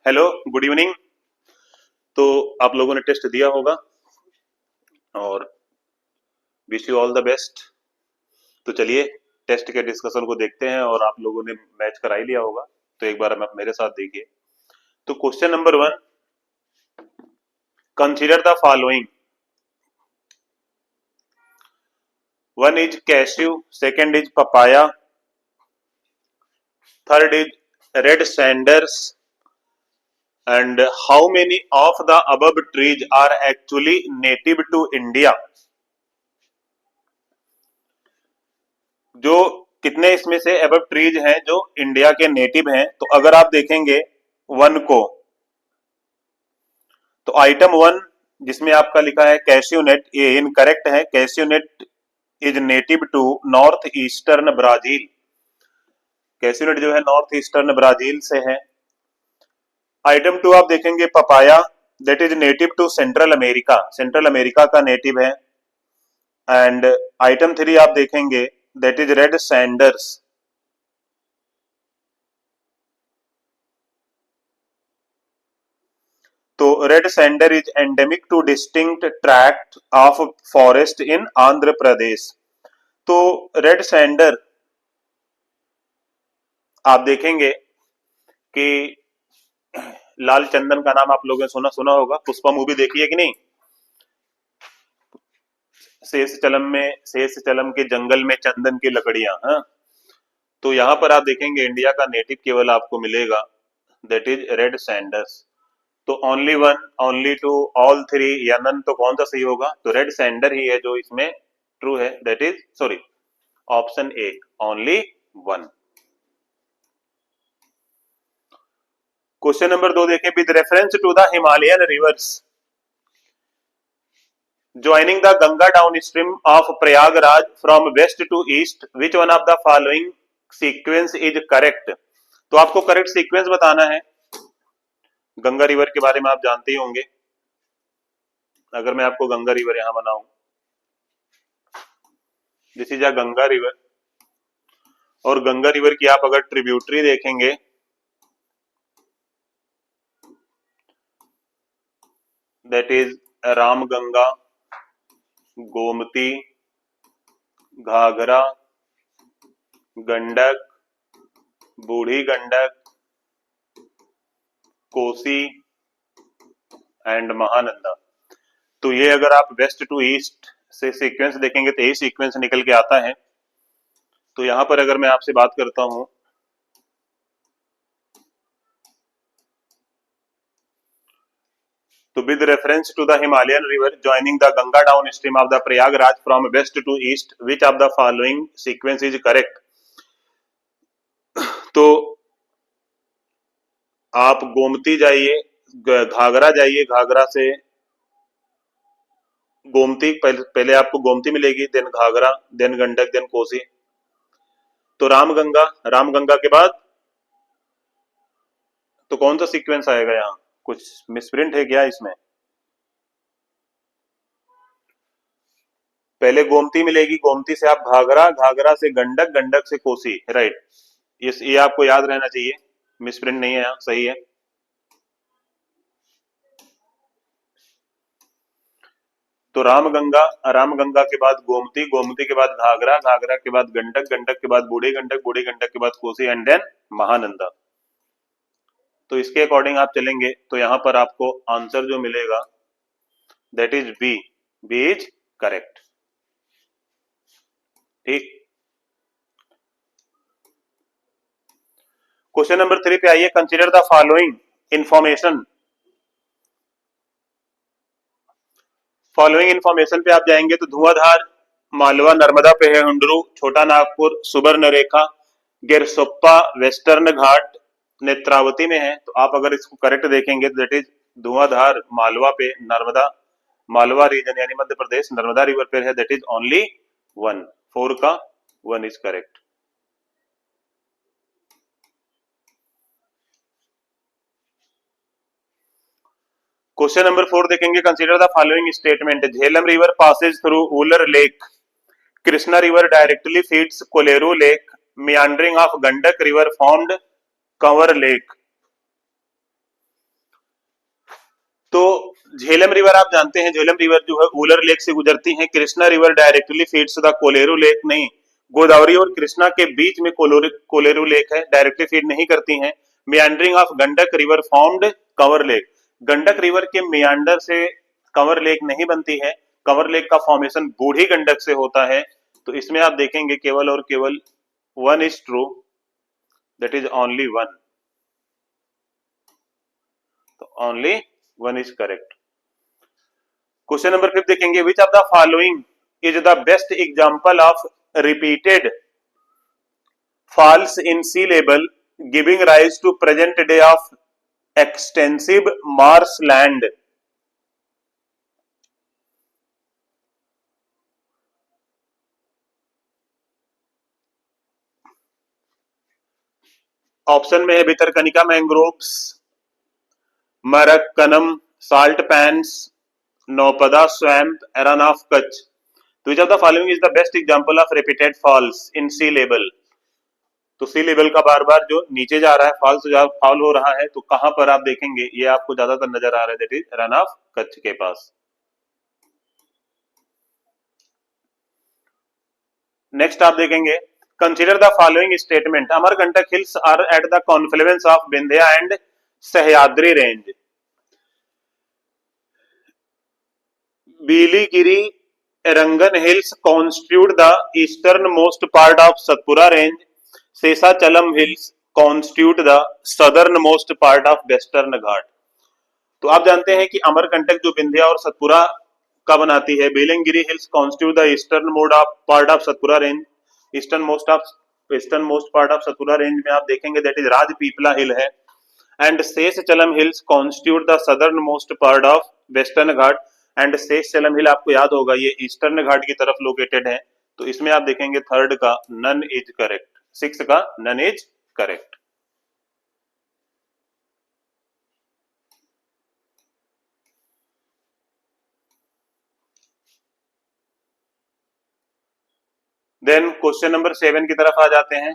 Hello, good evening. तो आप लोगों ने टेस्ट दिया होगा और wish you all the best. तो चलिए टेस्ट के डिस्कशन को देखते हैं। और आप लोगों ने मैच करा ही लिया होगा, तो एक बार आप मेरे साथ देखिए। तो question number 1, consider the following. One is cashew, second is papaya, third is red sanders, and how many of the above trees are actually native to India. जो कितने इसमें से एबव ट्रीज हैं जो इंडिया के नेटिव हैं। तो अगर आप देखेंगे वन को, तो आइटम 1 जिसमें आपका लिखा है कैश्यूनेट, ये इनकरेक्ट है। Cashew nut is native to north eastern Brazil. Cashew nut जो है नॉर्थ ईस्टर्न ब्राजील से है। आइटम 2 आप देखेंगे papaya, that is native to central America, central America का नेटिव है। एंड आइटम 3 आप देखेंगे दैट इज रेड सैंडर्स। तो red sander is endemic to distinct tract of forest in Andhra Pradesh. तो रेड सैंडर आप देखेंगे कि लाल चंदन का नाम आप लोगों ने सुना सुना होगा। पुष्पा मूवी देखी है कि नहीं? शेष चलम के जंगल में चंदन की लकड़ियां। हाँ, तो यहां पर आप देखेंगे इंडिया का नेटिव केवल आपको मिलेगा, दैट इज रेड सैंडर्स। तो only one, only two, all three या नन, तो कौन सा सही होगा? तो रेड सैंडर ही है जो इसमें ट्रू है, that is sorry option A, only one. Question number 2 देखें, with reference to the Himalayan rivers joining the Ganga downstream of Prayagraj from west to east, which one of the following sequence is correct. तो आपको correct sequence बताना है। Ganga river के बारे में आप जानते ही होंगे। अगर मैं आपको गंगा रिवर यहां बनाऊं, this is a Ganga river, और गंगा रिवर की आप अगर ट्रिब्यूटरी देखेंगे, that is Ramganga, Gomti, Ghaghara, Gandak, Burhi Gandak, Kosi and Mahananda. तो ये अगर आप वेस्ट टू ईस्ट से सीक्वेंस देखेंगे तो यही सीक्वेंस निकल के आता है। तो यहां पर अगर मैं आपसे बात करता हूं, तो with reference to the Himalayan river joining the Ganga downstream of the Prayagraj from west to east, which of the following sequence is correct. तो आप गोमती जाइए, घाघरा जाइए, घाघरा से गोमती, पहले आपको गोमती मिलेगी, then Ghaghara, then Gandak, then Kosi. तो रामगंगा, रामगंगा के बाद तो कौन सा सीक्वेंस आएगा? यहाँ कुछ मिसप्रिंट है क्या इसमें? पहले गोमती मिलेगी, गोमती से आप घाघरा, घाघरा से गंडक, गंडक से कोसी, राइट। ये आपको याद रहना चाहिए, मिसप्रिंट नहीं है, यहाँ सही है। तो रामगंगा, रामगंगा के बाद गोमती, गोमती के बाद घाघरा, घाघरा के बाद गंडक, गंडक के बाद बूढ़ी गंडक, बूढ़ी गंडक के बाद कोसी एंड देन महानंदा। तो इसके अकॉर्डिंग आप चलेंगे तो यहां पर आपको आंसर जो मिलेगा that is B, B is correct. ठीक। क्वेश्चन नंबर 3 पे आइए, consider the following information. Following information पे आप जाएंगे तो धुआंधार मालवा नर्मदा पे है, हुंडरू छोटा नागपुर सुबर्ण रेखा गिरसोप्पा वेस्टर्न घाट नेत्रावती में है। तो आप अगर इसको करेक्ट देखेंगे तो दैट इज धुआंधार मालवा पे, नर्मदा मालवा रीजन यानी मध्य प्रदेश नर्मदा रिवर पे है, दैट इज ओनली वन। 4 का 1 इज करेक्ट। क्वेश्चन नंबर 4 देखेंगे, consider the following statement. Jhelum river Passage through Wular lake, Krishna river directly feeds Kolleru lake, meandering of Gandak river formed Kanwar lake. तो Jhelum river आप जानते हैं, झेलम रिवर जो है उलर लेक से गुजरती है। Krishna river directly feeds the Kolleru lake, नहीं, गोदावरी और कृष्णा के बीच में कोलेरू लेक है, डायरेक्टली फीड नहीं करती हैं। Meandering of Gandak river formed Kanwar lake, Gandak river के मियांडर से कंवर लेक नहीं बनती है, कंवर लेक का फॉर्मेशन बूढ़ी गंडक से होता है। तो इसमें आप देखेंगे केवल और केवल one is true, that is only one, तो only one is correct. Question number 5 देखेंगे, which of the following is the best example of repeated falls in sea level giving rise to present day of extensive marsh land. Option में है Bhitarkanika mangroves, Marakkanam salt pans, Naupada swamp, run of Kutch. तो which of the following is the best example of repeated falls in sea level. तो सी level का बार बार जो नीचे जा रहा है, फॉल हो रहा है, तो कहां पर आप देखेंगे ये आपको ज्यादातर नजर आ रहा है, that is run of Kutch के पास। नेक्स्ट आप देखेंगे, consider the following statement, Amarkantak hills are at the confluence of Vindhya and Sahyadri range. Biligiri Rangan hills constitute the eastern most part of Satpura range, Seshachalam hills constitute the southern most part of western Ghat. तो आप जानते हैं कि अमरकंटक जो विंध्या और सतपुरा का बनाती है, Belangiri hills constitute the eastern mode of part of Satpura range, eastern most part of Satpura range में आप देखेंगे दैट इज राजपीपला हिल है, and Seshachalam hills constitute the southern most part of western Ghat, and Seshachalam hill आपको याद होगा ये ईस्टर्न घाट की तरफ लोकेटेड है। तो इसमें आप देखेंगे थर्ड का नन इज करेक्ट, सिक्स का none is correct. Then question number 7 की तरफ आ जाते हैं।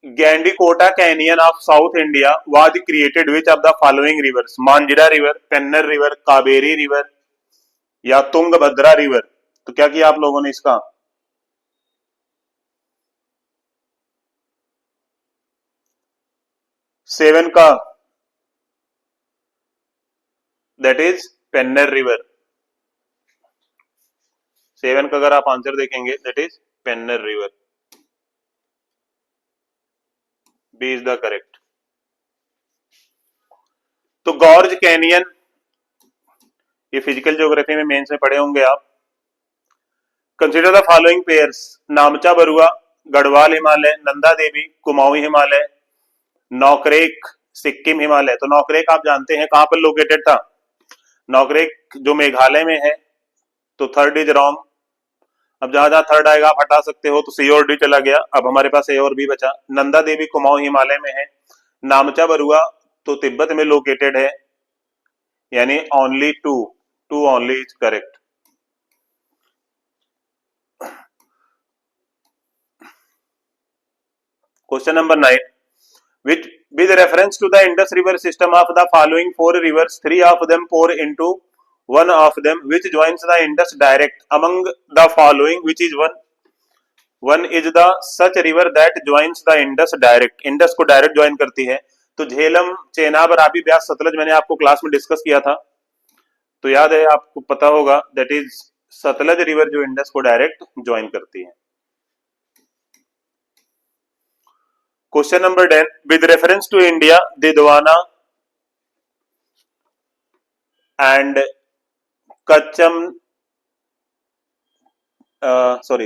Gandikota canyon of south India was created which of the following rivers, Manjra river, Penner river, Kaveri river या तुंगभद्रा रिवर। तो क्या किया आप लोगों ने इसका, सेवन का that is Penner river, seven का अगर आप आंसर देखेंगे that is Penner river, B is the correct. तो गॉर्ज कैनियन, ये फिजिकल ज्योग्राफी में मेंस में पढ़े होंगे आप। Consider the following pairs, Namcha Barua, Garhwal Himalaya, Nanda Devi Kumaon Himalaya, Naukrek Sikkim Himalaya. तो नौकरेक आप जानते हैं कहां पर लोकेटेड था, नौकरेक जो मेघालय में है, तो थर्ड इज रॉन्ग। अब जहां जहां थर्ड आएगा आप हटा सकते हो, तो सी और डी चला गया, अब हमारे पास ए और बी बचा। नंदा देवी कुमाऊं हिमालय में है, नामचा बरुआ तो तिब्बत में लोकेटेड है, यानी only two, two only is correct. Question number 9, which with reference to the Indus river system of the following four rivers, three of them pour into one of them which joins the Indus direct, among the following which is one, one is the such river that joins the Indus direct, Indus को direct join करती है। तो झेलम, चेनाब, रावी, ब्यास, सतलज मैंने आपको class में discuss किया था, तो याद है आपको पता होगा दैट इज सतलज रिवर जो इंडस को डायरेक्ट ज्वाइन करती है। Question number 10, with reference to India Didwana and Kachcham,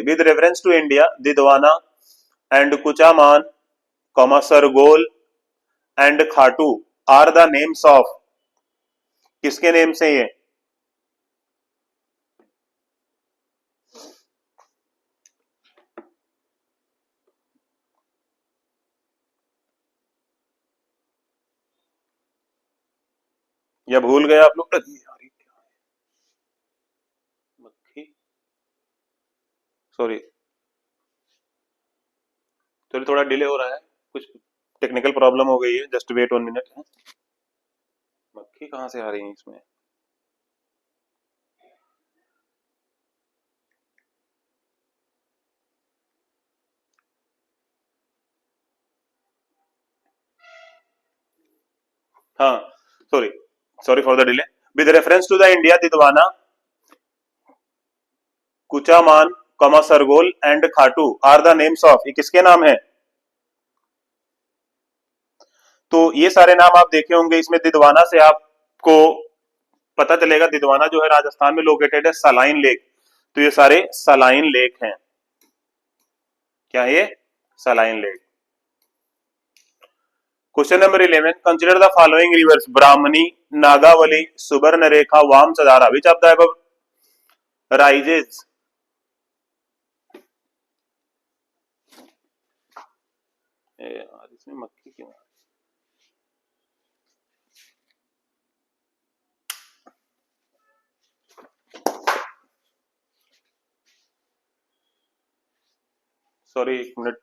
with reference to India Didwana and Kuchaman, Sargol and Khatu are the names of, किसके नेम से ये, या भूल गए आप लोग, मक्खी, सॉरी, में थोड़ा डिले हो रहा है, कुछ टेक्निकल प्रॉब्लम हो गई है, जस्ट वेट 1 मिनट। मक्खी कहाँ से आ रही है इसमें? हाँ, sorry sorry for the delay. With reference to the India Didwana, Kuchaman, Sargol and Khatu are the names of, ये किसके नाम है? तो ये सारे नाम आप देखे होंगे। इसमें दिदवाना से आपको पता चलेगा, दिदवाना जो है राजस्थान में लोकेटेड है, सलाइन लेक। तो ये सारे सलाइन लेक हैं। क्या है ये? Saline lake. Question number 11, consider the following rivers Brahmani, Nagavali, Suvarnarekha, Vamsadhara, which of the above rises? यार इसमें मक्खी क्यों? सॉरी, एक मिनट।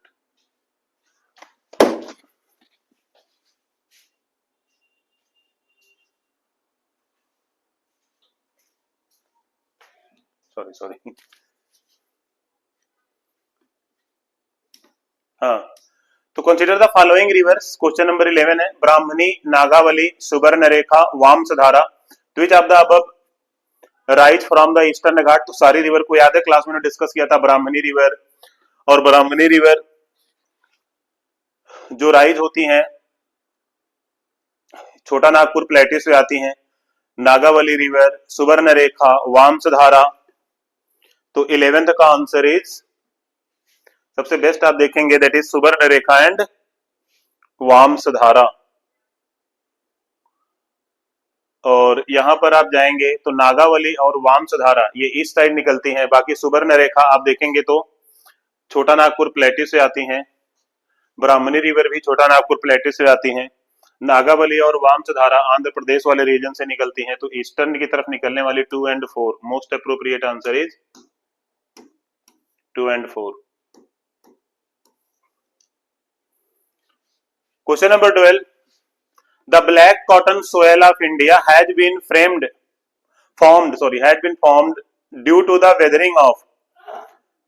Sorry sorry. हाँ, तो consider the following rivers, question number 11 है, Brahmani, Nagavali, Suvarnarekha, Vamsadhara, which of the above rise from the eastern Ghat? तो सारी रिवर को याद है, क्लास में डिस्कस किया था। ब्राह्मणी रिवर, और ब्राह्मणी रिवर जो राइज होती हैं छोटा नागपुर प्लेटी से आती हैं। नागावली रिवर, सुवर्णरेखा, वामसधारा। तो 11th का आंसर इज, सबसे बेस्ट आप देखेंगे, दैट इज सुवर्णरेखा एंड वामसधारा। और यहां पर आप जाएंगे तो नागावली और वामसधारा ये ईस्ट साइड निकलती हैं, बाकी सुवर्णरेखा आप देखेंगे तो छोटा नागपुर प्लेटी से आती हैं। ब्राह्मणी रिवर भी छोटा नागपुर प्लेटी से आती हैं। नागावली और वामसधारा आंध्र प्रदेश वाले रीजन से निकलती हैं। तो ईस्टर्न की तरफ निकलने वाली 2 and 4, most appropriate answer is 2 and 4। Question number 12, the black cotton soil of India has been formed due to the weathering of,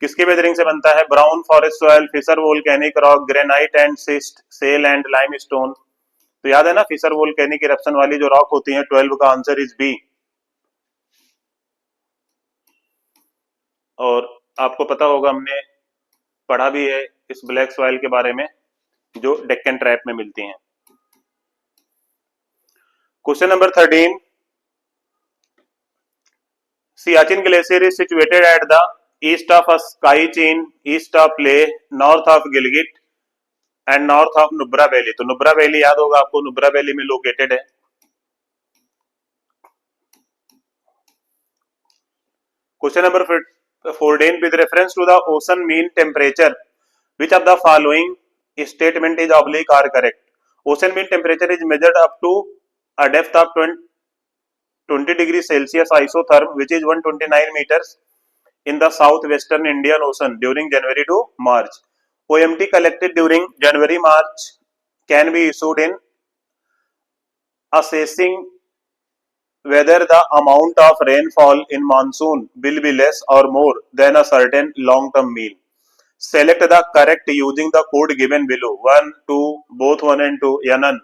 किसकी वेदरिंग से बनता है? Brown forest soil, fissure volcanic rock, granite and schist, shale and limestone. तो याद है ना, Fisher volcanic eruption वाली जो रॉक होती है। 12 का आंसर इज बी। और आपको पता होगा, हमने पढ़ा भी है इस ब्लैक सॉइल के बारे में, जो डेक्कन ट्रैप में मिलती हैं। Question number 13, Siachen glacier is situated at the east of स्काई Chin, east of Leh, north of Gilgit and north of Nubra valley. तो नुब्रा वैली याद होगा आपको, नुब्रा वैली में लोकेटेड है। Question number 14, with reference to the ocean mean temperature, which of the following statement is oblique are correct? Ocean mean temperature is measured up to a depth of 20 degrees Celsius isotherm, which is 129 meters in the southwestern Indian Ocean during January to March. OMT collected during January-March can be issued in assessing whether the amount of rainfall in monsoon will be less or more than a certain long-term mean. Select the correct using the code given below. 1, 2, both 1 and 2, या none?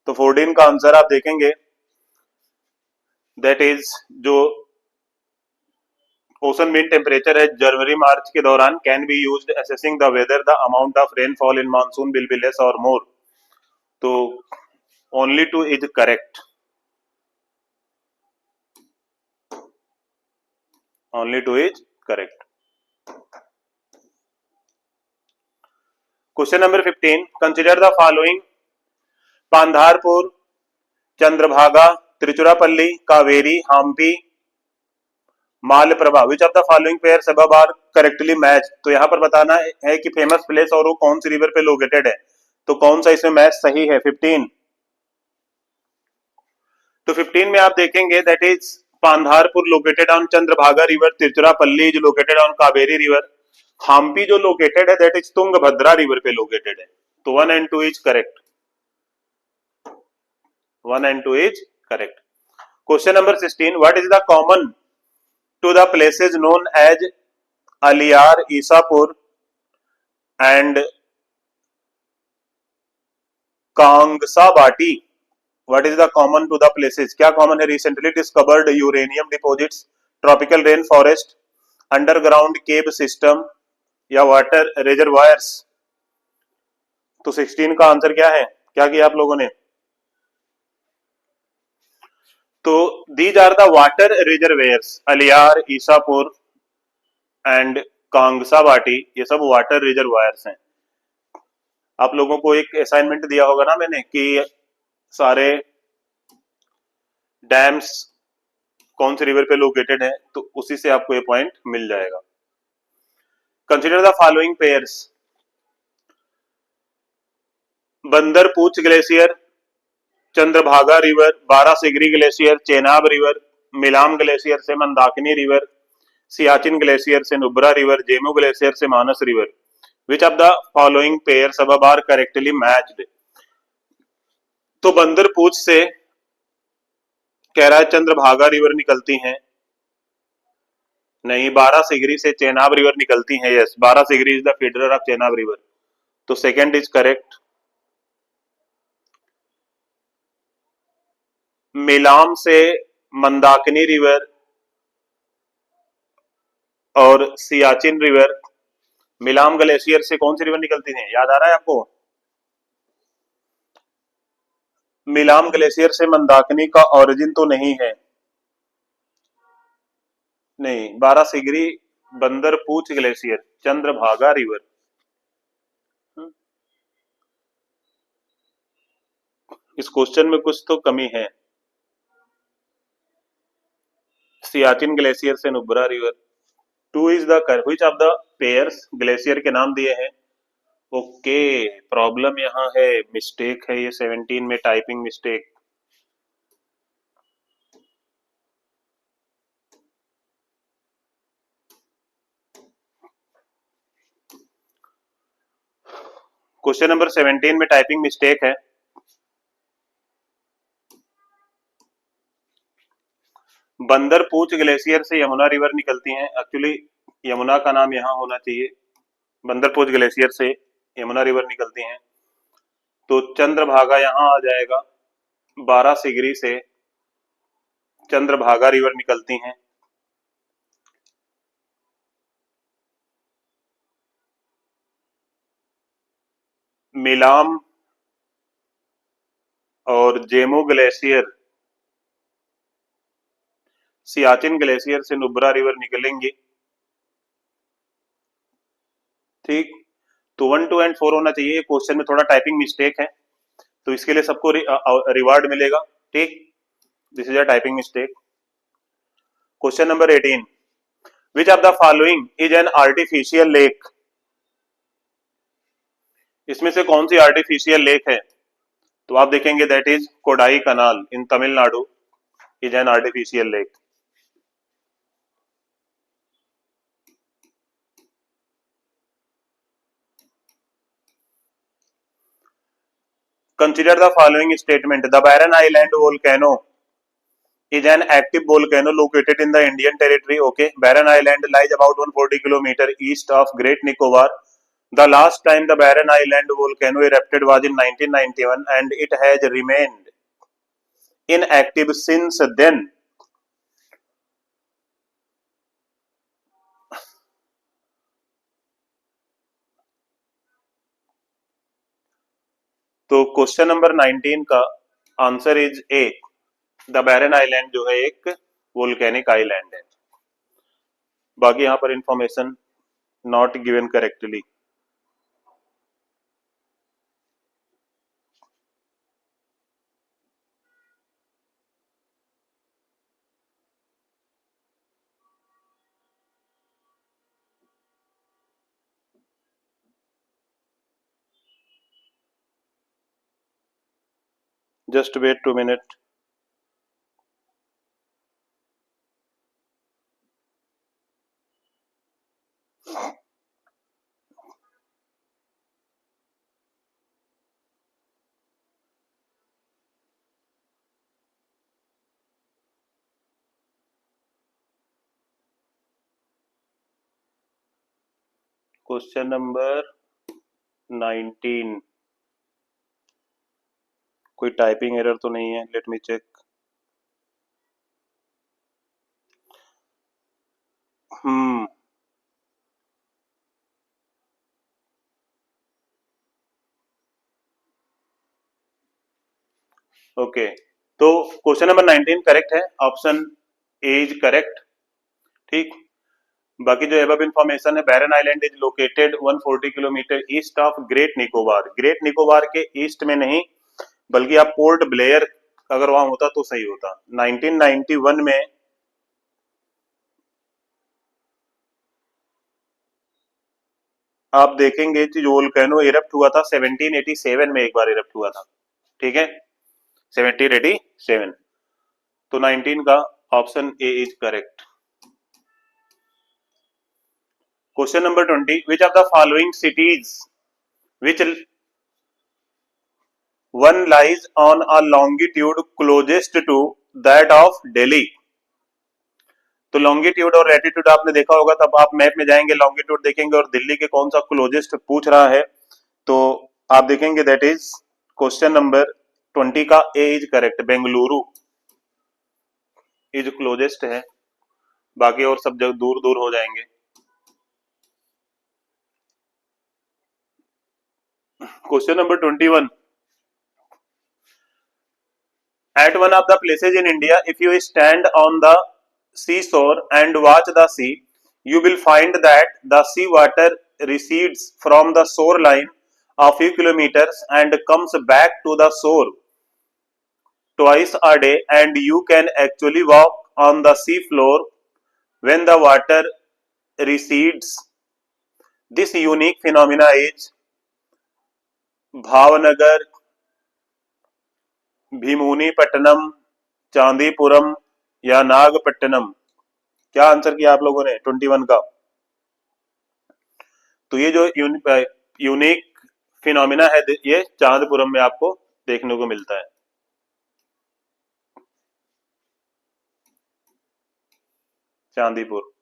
तो 14 का answer आप देखेंगे, that is जो ocean mean temperature है जनवरी मार्च के दौरान, can be used assessing the weather the amount of rainfall in monsoon will be less और मोर। तो only 2 is correct, only 2 is correct. Question number 15, consider the following, Pandharpur, Chandrabhaga, Tiruchirappalli, Kaveri, Hampi, Malaprabha, which of the following pair सबब are correctly match? तो यहां पर बताना है कि famous place और वो कौन सी रिवर पे लोकेटेड है। तो कौन सा इसमें मैच सही है? 15। तो 15 में आप देखेंगे, that is Pandharpur located on Chandrabhaga river, Tiruchirappalli is located on Kaveri river, Hampi जो लोकेटेड है दैट इज तुंगभद्रा रिवर पे लोकेटेड है। तो 1 and 2 is correct, 1 and 2 is correct. Question number 16. What is the common to the places known as Aliyar, Isapur and Kangsabati? What is the common to the places? क्या common है? Recently discovered uranium deposits, tropical rainforest, underground cave system या water reservoirs? तो 16 का answer क्या है? क्या किया आप लोगों ने? तो these are the water reservoirs. Aliyar, Isapur and Kangsabati, ये सब वाटर रिजर्वायर्स हैं। आप लोगों को एक असाइनमेंट दिया होगा ना मैंने कि सारे डैम्स कौन से रिवर पे लोकेटेड है, तो उसी से आपको ये पॉइंट मिल जाएगा। Consider the following pairs. Bandarpunch glacier, Chandrabhaga river, Bara Shigri glacier, Chenab river, Milam glacier से मंदाकिनी रिवर, सियाचिन ग्लेशियर से नुब्रा रिवर, जेमू ग्लेशियर से Manas river. Which of the following pairs अब आर करेक्टली मैच्ड? तो बंदरपूछ से कह रहा है चंद्रभागा रिवर निकलती हैं, नहीं। बारासिगरी से चेनाब रिवर निकलती हैं, yes, Bara Shigri is the feeder of Chenab river, तो सेकंड इज करेक्ट। मिलाम से मंदाकिनी रिवर और सियाचिन रिवर, मिलाम ग्लेशियर से कौन सी रिवर निकलती है, याद आ रहा है आपको? मिलाम ग्लेशियर से मंदाकिनी का ओरिजिन तो नहीं है, नहीं। बारासिगरी, बंदरपूछ ग्लेशियर, चंद्रभागा रिवर। इस क्वेश्चन में कुछ तो कमी है। सियाचिन ग्लेशियर से नुब्रा रिवर, 2 इज द कर which of the pairs, glacier के नाम दिए हैं। ओके, प्रॉब्लम यहाँ है, मिस्टेक है ये 17 में, टाइपिंग मिस्टेक। क्वेश्चन नंबर 17 में टाइपिंग मिस्टेक है। बंदरपूछ ग्लेशियर से यमुना रिवर निकलती हैं, एक्चुअली यमुना का नाम यहाँ होना चाहिए। बंदरपूछ ग्लेशियर से यमुना रिवर निकलती हैं, तो चंद्रभागा यहाँ आ जाएगा। बारासिगरी से चंद्रभागा रिवर निकलती हैं। मिलाम और जेमू ग्लेशियर सियाचिन ग्लेशियर से नुब्रा रिवर निकलेंगी, ठीक। तो 1, 2 and 4 होना चाहिए। क्वेश्चन में थोड़ा टाइपिंग मिस्टेक है, तो इसके लिए सबको रिवार्ड मिलेगा, ठीक। This is a typing mistake. Question number 18, which of the following is an artificial lake? इसमें से कौन सी आर्टिफिशियल लेक है? तो आप देखेंगे that is Kodaikanal in Tamil Nadu is an artificial lake. Consider the following statement. The Barren Island volcano is an active volcano located in the Indian territory. Okay, Barren Island lies about 140 km east of Great Nicobar. The last time the Barren Island volcano erupted was in 1991 and it has remained inactive since then. तो question number 19 का answer is A, the barren island जो है एक volcanic island है। बाकी यहां पर information not given correctly. Just wait 2 minutes. Question number 19, कोई टाइपिंग एरर तो नहीं है, लेट मी चेक। ओके, तो क्वेश्चन नंबर 19 करेक्ट है, ऑप्शन ए इज करेक्ट। ठीक, बाकी जो एबव इंफॉर्मेशन है, barren island is located 140 kilometre east of great Nicobar. Great Nicobar के ईस्ट में नहीं, बल्कि आप पोर्ट ब्लेयर अगर वहां होता तो सही होता। 1991 में आप देखेंगे कि जो वोल्केनो इरप्ट हुआ था 1787 में, एक बार इरप्ट हुआ था। ठीक है, 1787। तो 19 का option A is correct. Question number 20, which of the following cities which one lies on a longitude closest to that of Delhi. तो लॉन्गिट्यूड और लैटिट्यूड आपने देखा होगा, तब आप मैप में जाएंगे, लॉन्गिट्यूड देखेंगे और दिल्ली के कौन सा क्लोजेस्ट पूछ रहा है, तो आप देखेंगे दैट इज क्वेश्चन नंबर 20 का A is correct. Bengaluru is closest है, बाकी और सब जगह दूर दूर हो जाएंगे। Question number 21, at one of the places in India, if you stand on the seashore and watch the sea, you will find that the sea water recedes from the shoreline a few kilometers and comes back to the shore twice a day, and you can actually walk on the sea floor when the water recedes. This unique phenomena is Bhavnagar, Bheemunipatnam, Chandipuram या नागपट्टनम। क्या answer किया आप लोगों ने 21 का? तो ये जो यूनिक फिनोमिना है, ये चांदपुरम में आपको देखने को मिलता है। Chandipur.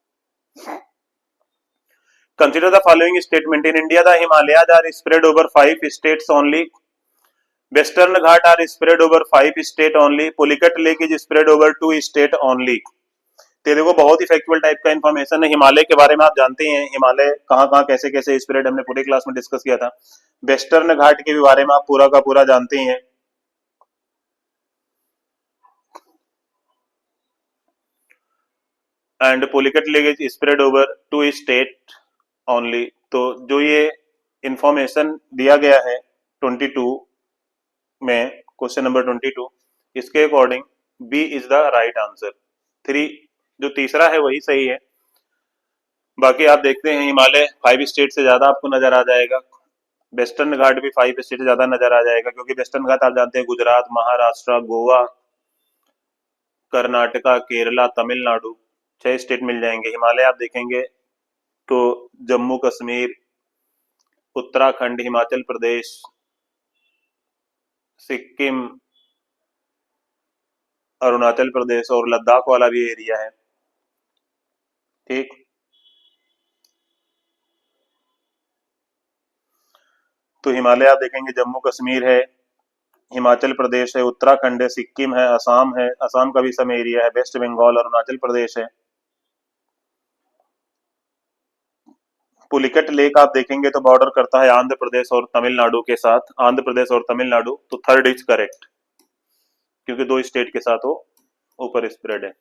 Consider the following statement. In India, the Himalayas are spread over 5 states only. Western Ghat are spread over 5 states only. Pulicat Lake is spread over 2 states only. तो देखो बहुत ही फैक्चुअल टाइप का इन्फॉर्मेशन है। हिमालय के बारे में आप जानते हैं, हिमालय कहाँ कहाँ कैसे कैसे स्प्रेड हमने पूरे क्लास में डिस्कस किया था। वेस्टर्न घाट के भी बारे में आप पूरा का पूरा जानते हैं। And Pulicat lake is spread over 2 state only. तो जो ये इंफॉर्मेशन दिया गया है 22 में, क्वेश्चन नंबर 22, इसके according B is the right answer. 3 जो तीसरा है वही सही है। बाकी आप देखते हैं हिमालय 5 स्टेट से ज्यादा आपको नजर आ जाएगा, वेस्टर्न घाट भी 5 स्टेट से ज्यादा नजर आ जाएगा, क्योंकि वेस्टर्न घाट आप जानते हैं गुजरात, महाराष्ट्र, गोवा, कर्नाटका, केरला, तमिलनाडु, 6 स्टेट मिल जाएंगे। हिमालय आप देखेंगे तो जम्मू कश्मीर, उत्तराखंड, हिमाचल प्रदेश, सिक्किम, अरुणाचल प्रदेश और लद्दाख वाला भी एरिया है। ठीक, तो हिमालय आप देखेंगे जम्मू कश्मीर है, हिमाचल प्रदेश है, उत्तराखंड है, सिक्किम है, असम है, असम का भी सम एरिया है, वेस्ट बंगाल, अरुणाचल प्रदेश है। पुलिकट लेक आप देखेंगे तो बॉर्डर करता है आंध्र प्रदेश और तमिलनाडु के साथ, आंध्र प्रदेश और तमिलनाडु। तो थर्ड इज करेक्ट, क्योंकि 2 स्टेट के साथ वो ऊपर स्प्रेड है।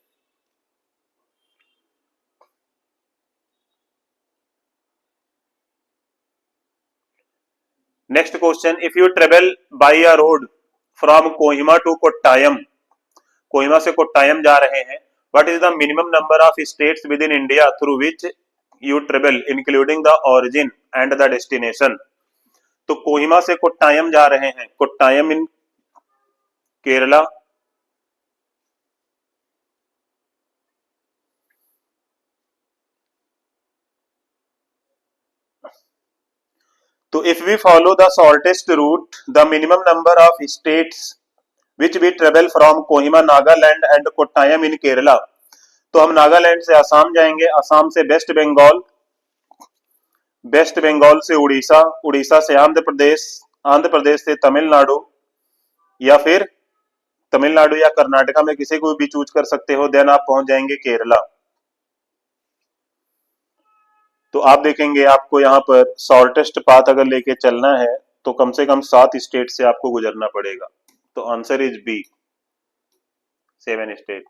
Next question, if you travel by a road from Kohima to Kottayam, Kohima से कोट्टायम जा रहे हैं, what is the minimum number of states within India through which you travel including the origin and the destination. तो कोहिमा से कोट्टायम जा रहे हैं, कोट्टायम इन केरला, तो if we follow the shortest route, the minimum number of states which we travel from Kohima, Nagaland and Kottayam in Kerala, तो हम नागालैंड से आसाम जाएंगे, आसाम से वेस्ट बंगाल, वेस्ट बंगाल से उड़ीसा, उड़ीसा से आंध्र प्रदेश, आंध्र प्रदेश से तमिलनाडु, या फिर तमिलनाडु या कर्नाटका में किसी को भी चूज कर सकते हो। देन आप पहुंच जाएंगे केरला। तो आप देखेंगे आपको यहाँ पर शॉर्टेस्ट पाथ अगर लेके चलना है तो कम से कम 7 स्टेट से आपको गुजरना पड़ेगा। तो आंसर इज बी, 7 स्टेट।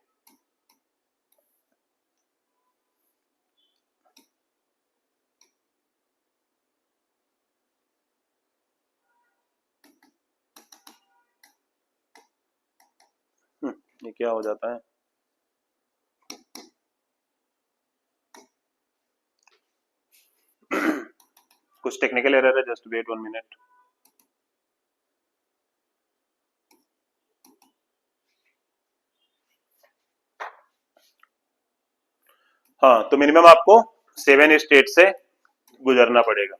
ये क्या हो जाता है? कुछ टेक्निकल एरर है, जस्ट वेट 1 मिनट। हाँ, तो मिनिमम आपको 7 स्टेट से गुजरना पड़ेगा।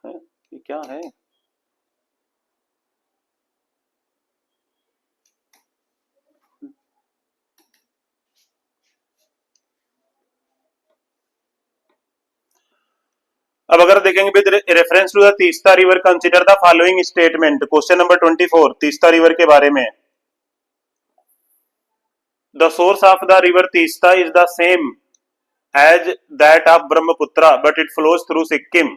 ये क्या है? अब अगर देखेंगे with reference to the Teesta river consider the following statement. Question number 24 Teesta river के बारे में। The source of the river Teesta is the same as that of Brahmaputra but it flows through Sikkim.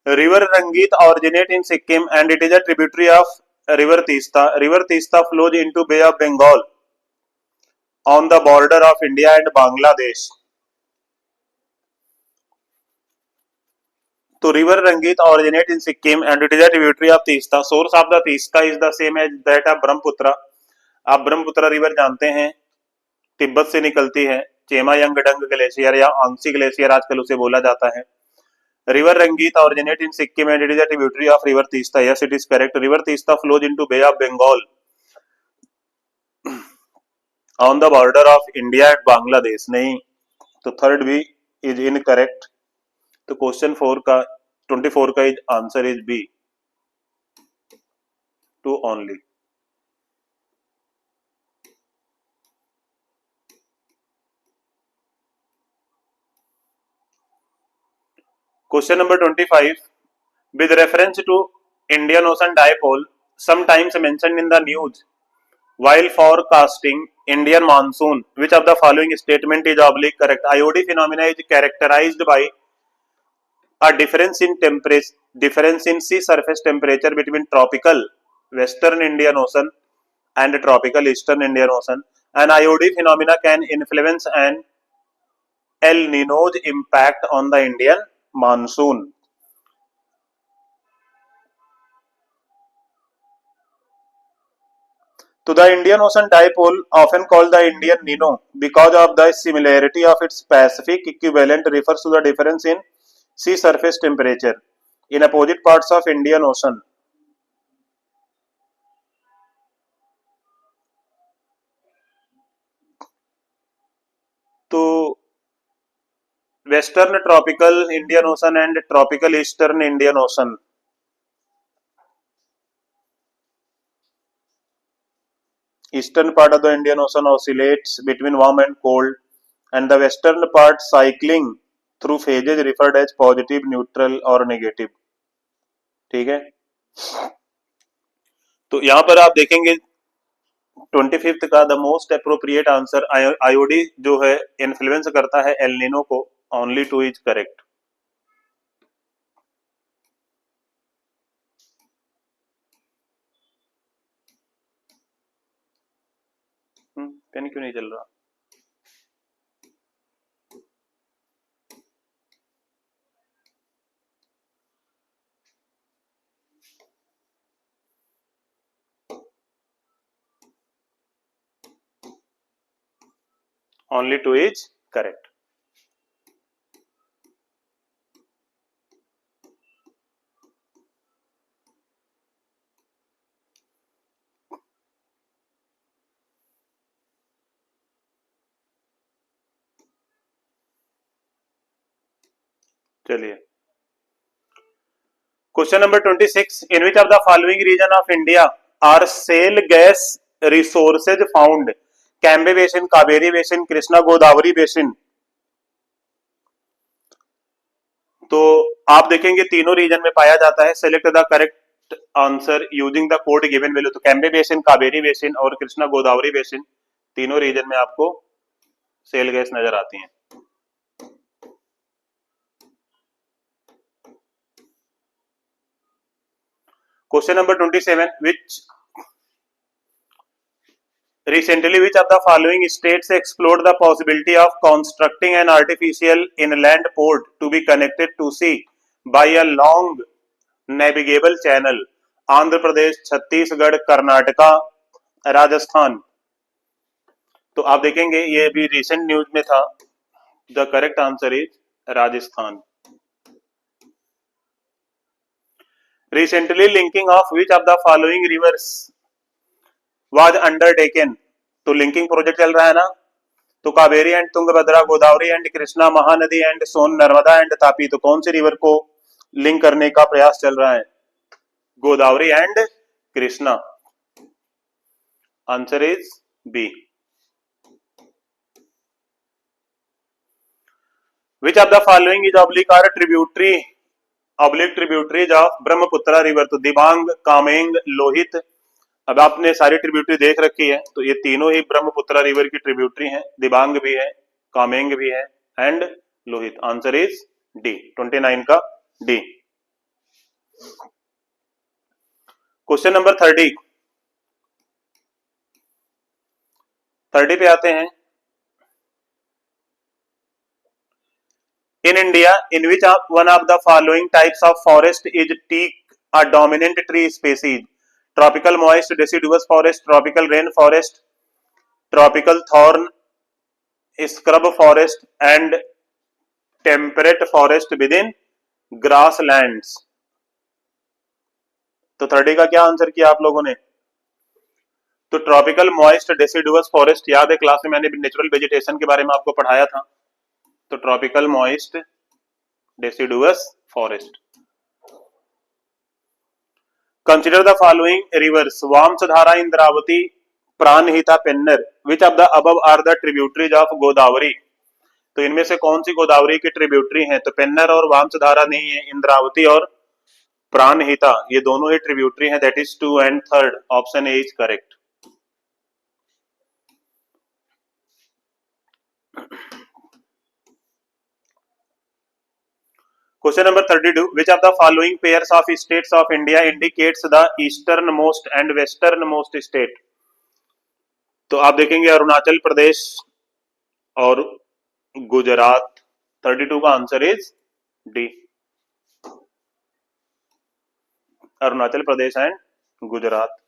River Rangeet originate in Sikkim and it is a tributary of river Teesta. River Teesta flows into Bay of Bengal on the border of India and Bangladesh. तो river Rangeet originate in Sikkim and it is a tributary of Teesta. Source of the Teesta is the same as that of Brahmaputra. आप Brahmaputra river जानते हैं, तिब्बत से निकलती है। चेमायंगडंग glacier या Angsi glacier आजकल उसे बोला जाता है। River Rangit originate in Sikkim and it is a tributary of River Teesta. Yes, it is correct. River Teesta flows into Bay of Bengal on the border of India and Bangladesh. नहीं, तो third भी is incorrect. तो question 24 का answer is B, 2 only. Question number 25. With reference to Indian Ocean dipole, sometimes mentioned in the news while forecasting Indian monsoon, which of the following statement is oblique correct? IOD phenomena is characterized by a difference in sea surface temperature between tropical Western Indian Ocean and tropical Eastern Indian Ocean. An IOD phenomena can influence an El Nino's impact on the Indian monsoon. To the Indian Ocean dipole, often called the Indian Nino, because of the similarity of its Pacific equivalent, refers to the difference in sea surface temperature in opposite parts of Indian Ocean. तो western tropical Indian ocean and tropical eastern Indian ocean, eastern part of the Indian Ocean oscillates between warm and cold, and the western part cycling through phases referred as positive, neutral और negative. ठीक है, तो यहां पर आप देखेंगे 25th का the most appropriate answer IOD जो है इन्फ्लुएंस करता है एल नीनो को, ओनली 2 इज करेक्ट। पेन क्यों नहीं चल रहा? Only 2 is correct. चलिए, question number 26। In which of the following region of India are shale gas resources found? Cambay basin, Kaveri basin, Krishna Godavari basin. तो आप देखेंगे तीनों रीजन में पाया जाता है। Select the correct answer using the code given value. तो कैम्बे बेसिन, कावेरी बेसिन और कृष्णा गोदावरी बेसिन तीनों रीजन में आपको सेल गैस नजर आती हैं। Question number 27, Recently, which of the following states explored the possibility of constructing an artificial inland port to be connected to sea by a long navigable channel? Andhra Pradesh, Chhattisgarh, Karnataka, Rajasthan. तो आप देखेंगे ये भी रिसेंट न्यूज में था। The correct answer is Rajasthan. Recently, linking of which of the following rivers was undertaken? तो linking project चल रहा है ना। तो Kaveri and Tungabhadra, Godavari and Krishna, Mahanadi and Son, Narmada and Tapi. तो कौन सी रिवर को लिंक करने का प्रयास चल रहा है? Godavari and Krishna. Answer is B. Which of the following is oblique are tributaries of Brahmaputra river? तो दिबांग, कामेंग, लोहित। अब आपने सारी ट्रिब्यूटरी देख रखी है, तो ये तीनों ही ब्रह्मपुत्रा रिवर की ट्रिब्यूटरी हैं। दिबांग भी है, कामेंग भी है and Lohit. Answer is D, 29 का डी। क्वेश्चन नंबर 30 पे आते हैं। In India, in which one of the following types of forest is teak a dominant tree species? Tropical moist deciduous forest, tropical rain forest, tropical thorn scrub forest and temperate forest with in grasslands. तो 30 का क्या answer किया आप लोगों ने? तो tropical moist deciduous forest, याद है क्लास में मैंने नेचुरल वेजिटेशन के बारे में आपको पढ़ाया था। तो tropical moist deciduous forest. Consider the following rivers, Vamsadhara, Indravati, Pranhita, Penner. Which of the above are the tributaries of Godavari? तो इनमें से कौन सी गोदावरी की ट्रिब्यूटरी है? तो पेन्नर और वामसधारा नहीं है, इंद्रावती और प्राणहिता ये दोनों ही ट्रिब्यूटरी हैं। That is 2 and 3, option A is correct. Question number 32, which of the following pairs of states of India indicates the easternmost and westernmost state? तो आप देखेंगे अरुणाचल प्रदेश और गुजरात। 32 का answer is D, Arunachal Pradesh and Gujarat.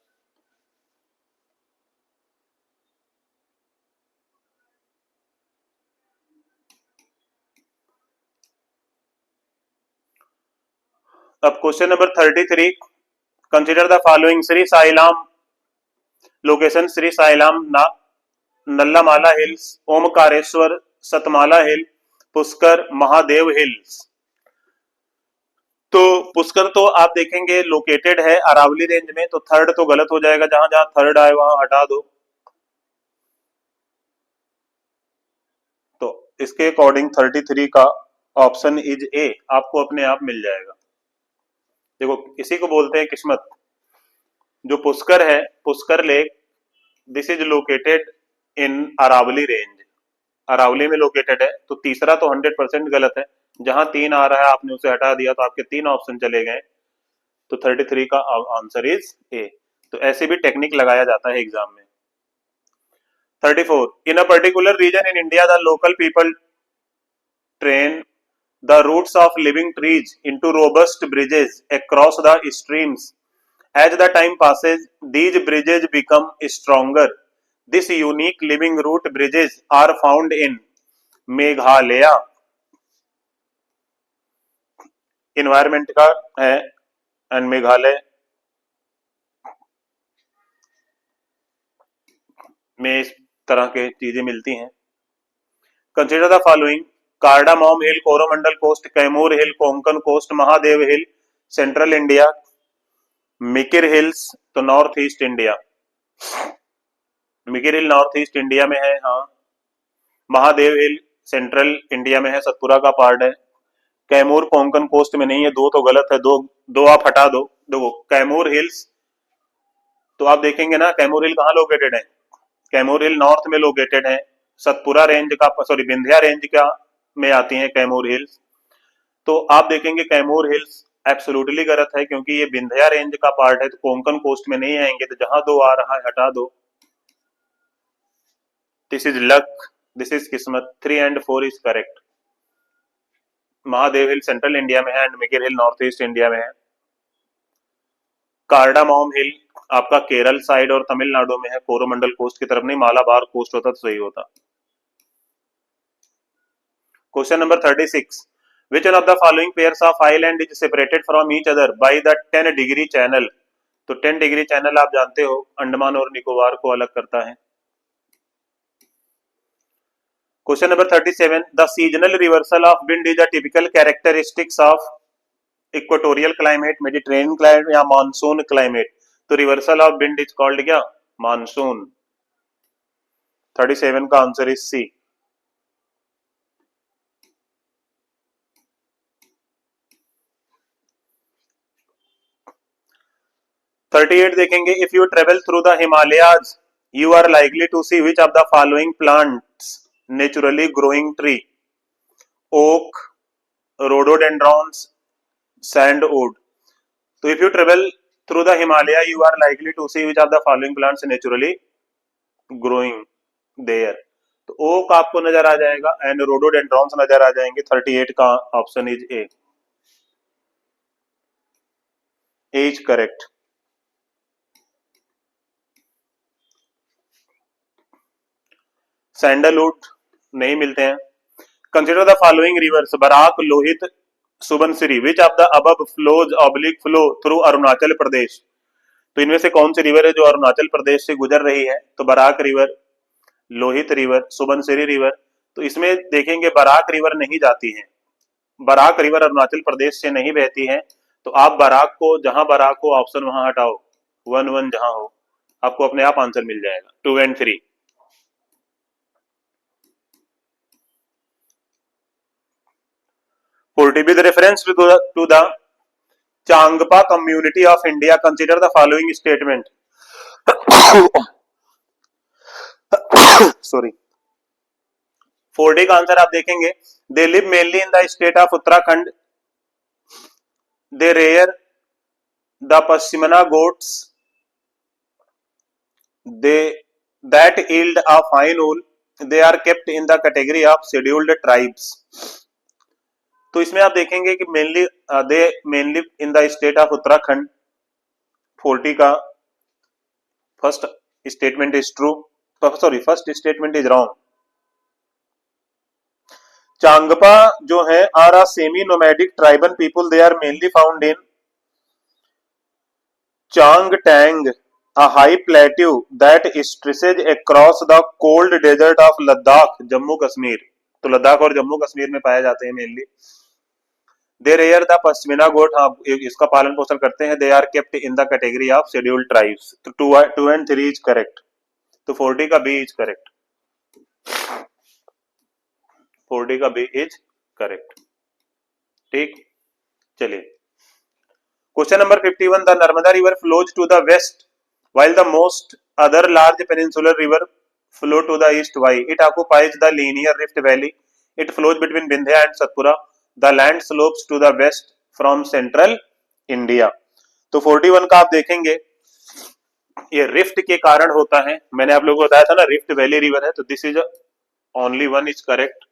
अब question number 33, consider the following, Sri Sailam location, Sri Sailam Nallamala hills, Omkareshwar, Satmala hill, Pushkar, Mahadeo hills. तो पुष्कर तो आप देखेंगे लोकेटेड है अरावली रेंज में, तो थर्ड तो गलत हो जाएगा, जहां जहां थर्ड आए वहां हटा दो। तो इसके अकॉर्डिंग 33 का ऑप्शन इज ए आपको अपने आप मिल जाएगा। देखो इसी को बोलते हैं किस्मत। जो पुष्कर है, Pushkar lake, this is located in Aravalli range, Aravalli में लोकेटेड है। तो तीसरा तो 100% गलत है, जहां 3 आ रहा है आपने उसे हटा दिया, तो आपके 3 ऑप्शन चले गए। तो 33 का आंसर इज ए। तो ऐसे भी टेक्निक लगाया जाता है एग्जाम में। 34, in a particular region in India the local people train the roots of living trees into robust bridges across the streams. As the time passes, these bridges become stronger. This unique living root bridges are found in Meghalaya. Environment का है and Meghalaya में इस तरह के चीजें मिलती हैं। Consider the following, cardamom hill, Coromandel coast, Kaimur hill, Konkan coast, Mahadeo hill central India, Mikir hills तो north east India. Mikir hill north east India में है, हाँ। महादेव हिल सेंट्रल इंडिया में है, सतपुरा का पार्ट है। कैमूर कोंकण कोस्ट में नहीं है, दो तो गलत है, दो दो आप हटा दो। देखो कैमूर हिल्स, तो आप देखेंगे ना कैमूर हिल कहाँ लोकेटेड है, कैमूर हिल नॉर्थ में लोकेटेड है, सतपुरा रेंज का, सॉरी विंध्या रेंज का में आती है कैमूर हिल्स। तो आप देखेंगे कैमूर हिल्स एब्सोल्युटली गलत है, क्योंकि ये विंध्या रेंज का पार्ट है, तो कोंकण कोस्ट में नहीं आएंगे, तो जहां दो आ रहा है हटा दो। This is luck, this is किस्मत। 3 and 4 is correct. Mahadev hill central India में है and Mikir hill north east India में है। कार्डामॉम हिल आपका केरल साइड और तमिलनाडु में है, कोरोमंडल कोस्ट की तरफ नहीं, मालाबार कोस्ट होता तो सही होता। Question number 36, which one of the following pairs of island is separated from each other by the 10 degree channel? तो 10 डिग्री चैनल आप जानते हो अंडमान और निकोबार को अलग करता है। Question number 37, the seasonal reversal of wind is a typical characteristics of equatorial climate, Mediterranean climate या मानसून क्लाइमेट। तो reversal of wind is called क्या, मानसून। 37 का answer is C. Thirty eight देखेंगे, if you travel through the Himalayas you are likely to see which of the following plants naturally growing tree, oak, rhododendrons, sandwood. तो if you travel through the Himalaya you are likely to see which of the following plants naturally growing there. तो oak आपको नजर आ जाएगा and rhododendrons नजर आ जाएंगे। 38 का option is A is correct. Sandalwood नहीं मिलते हैं। Consider the following rivers, Barak, Lohit, Subansiri, which of the above flows oblique flow through Arunachal Pradesh. तो इनमें से कौन सी रिवर है जो अरुणाचल प्रदेश से गुजर रही है, तो Barak river, Lohit river, Subansiri river. तो इसमें देखेंगे बराक रिवर नहीं जाती है, बराक रिवर अरुणाचल प्रदेश से नहीं बहती है। तो आप बराक को, जहां बराक हो ऑप्शन वहां हटाओ, 1 1 जहां हो, आपको अपने आप आंसर मिल जाएगा। 2 and 3। 40 with reference to the Changpa community of India, consider the following statement. Sorry. 40 का आंसर आप देखेंगे, they live mainly in the state of Uttarakhand, they rear the pashmina goats, they that yield a fine wool, they are kept in the category of scheduled tribes। तो इसमें आप देखेंगे कि mainly they mainly in the state of Uttarakhand. 40 का first statement is true, sorry first statement is wrong. Changpa जो है are a semi nomadic tribal people, they are mainly found in Changtang, a high plateau that stretches across the cold desert of Ladakh, Jammu Kashmir. तो लद्दाख और जम्मू कश्मीर में पाए जाते हैं mainly. They rear the pashmina goat, हाँ इसका पालन पोषण करते हैं। They are kept in the category of scheduled tribes. तो 2 and 3 इज करेक्ट। तो 40 का बी इज करेक्ट, 40 का बी इज करेक्ट। ठीक, चलिए question number 51, the Narmada river flows to the west while the most other large peninsular river flow to the east. Why? It occupies the linear rift valley, it flows between Vindhya and Satpura, the land slopes to the west from central India। तो 41 का आप देखेंगे ये rift के कारण होता है, मैंने आप लोगों को बताया था ना रिफ्ट वैली रिवर है, तो this is only one is correct.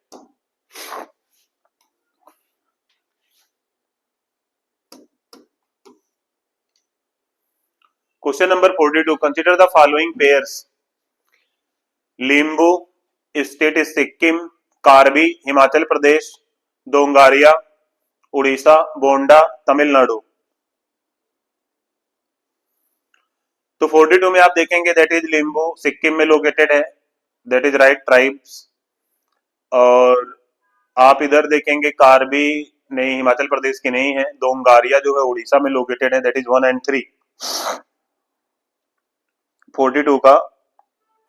Question number 42, consider the following pairs, Limbu state is Sikkim, Karbi Himachal Pradesh, Dongaria Orissa, Bonda Tamil Nadu. तो 42 में आप देखेंगे दैट इज लिम्बू, सिक्किम में लोकेटेड है, दैट इज राइट ट्राइब्स। और आप इधर देखेंगे कार्बी नहीं, हिमाचल प्रदेश की नहीं है, दोंगारिया जो है उड़ीसा में लोकेटेड है, दैट इज 1 and 3। 42 का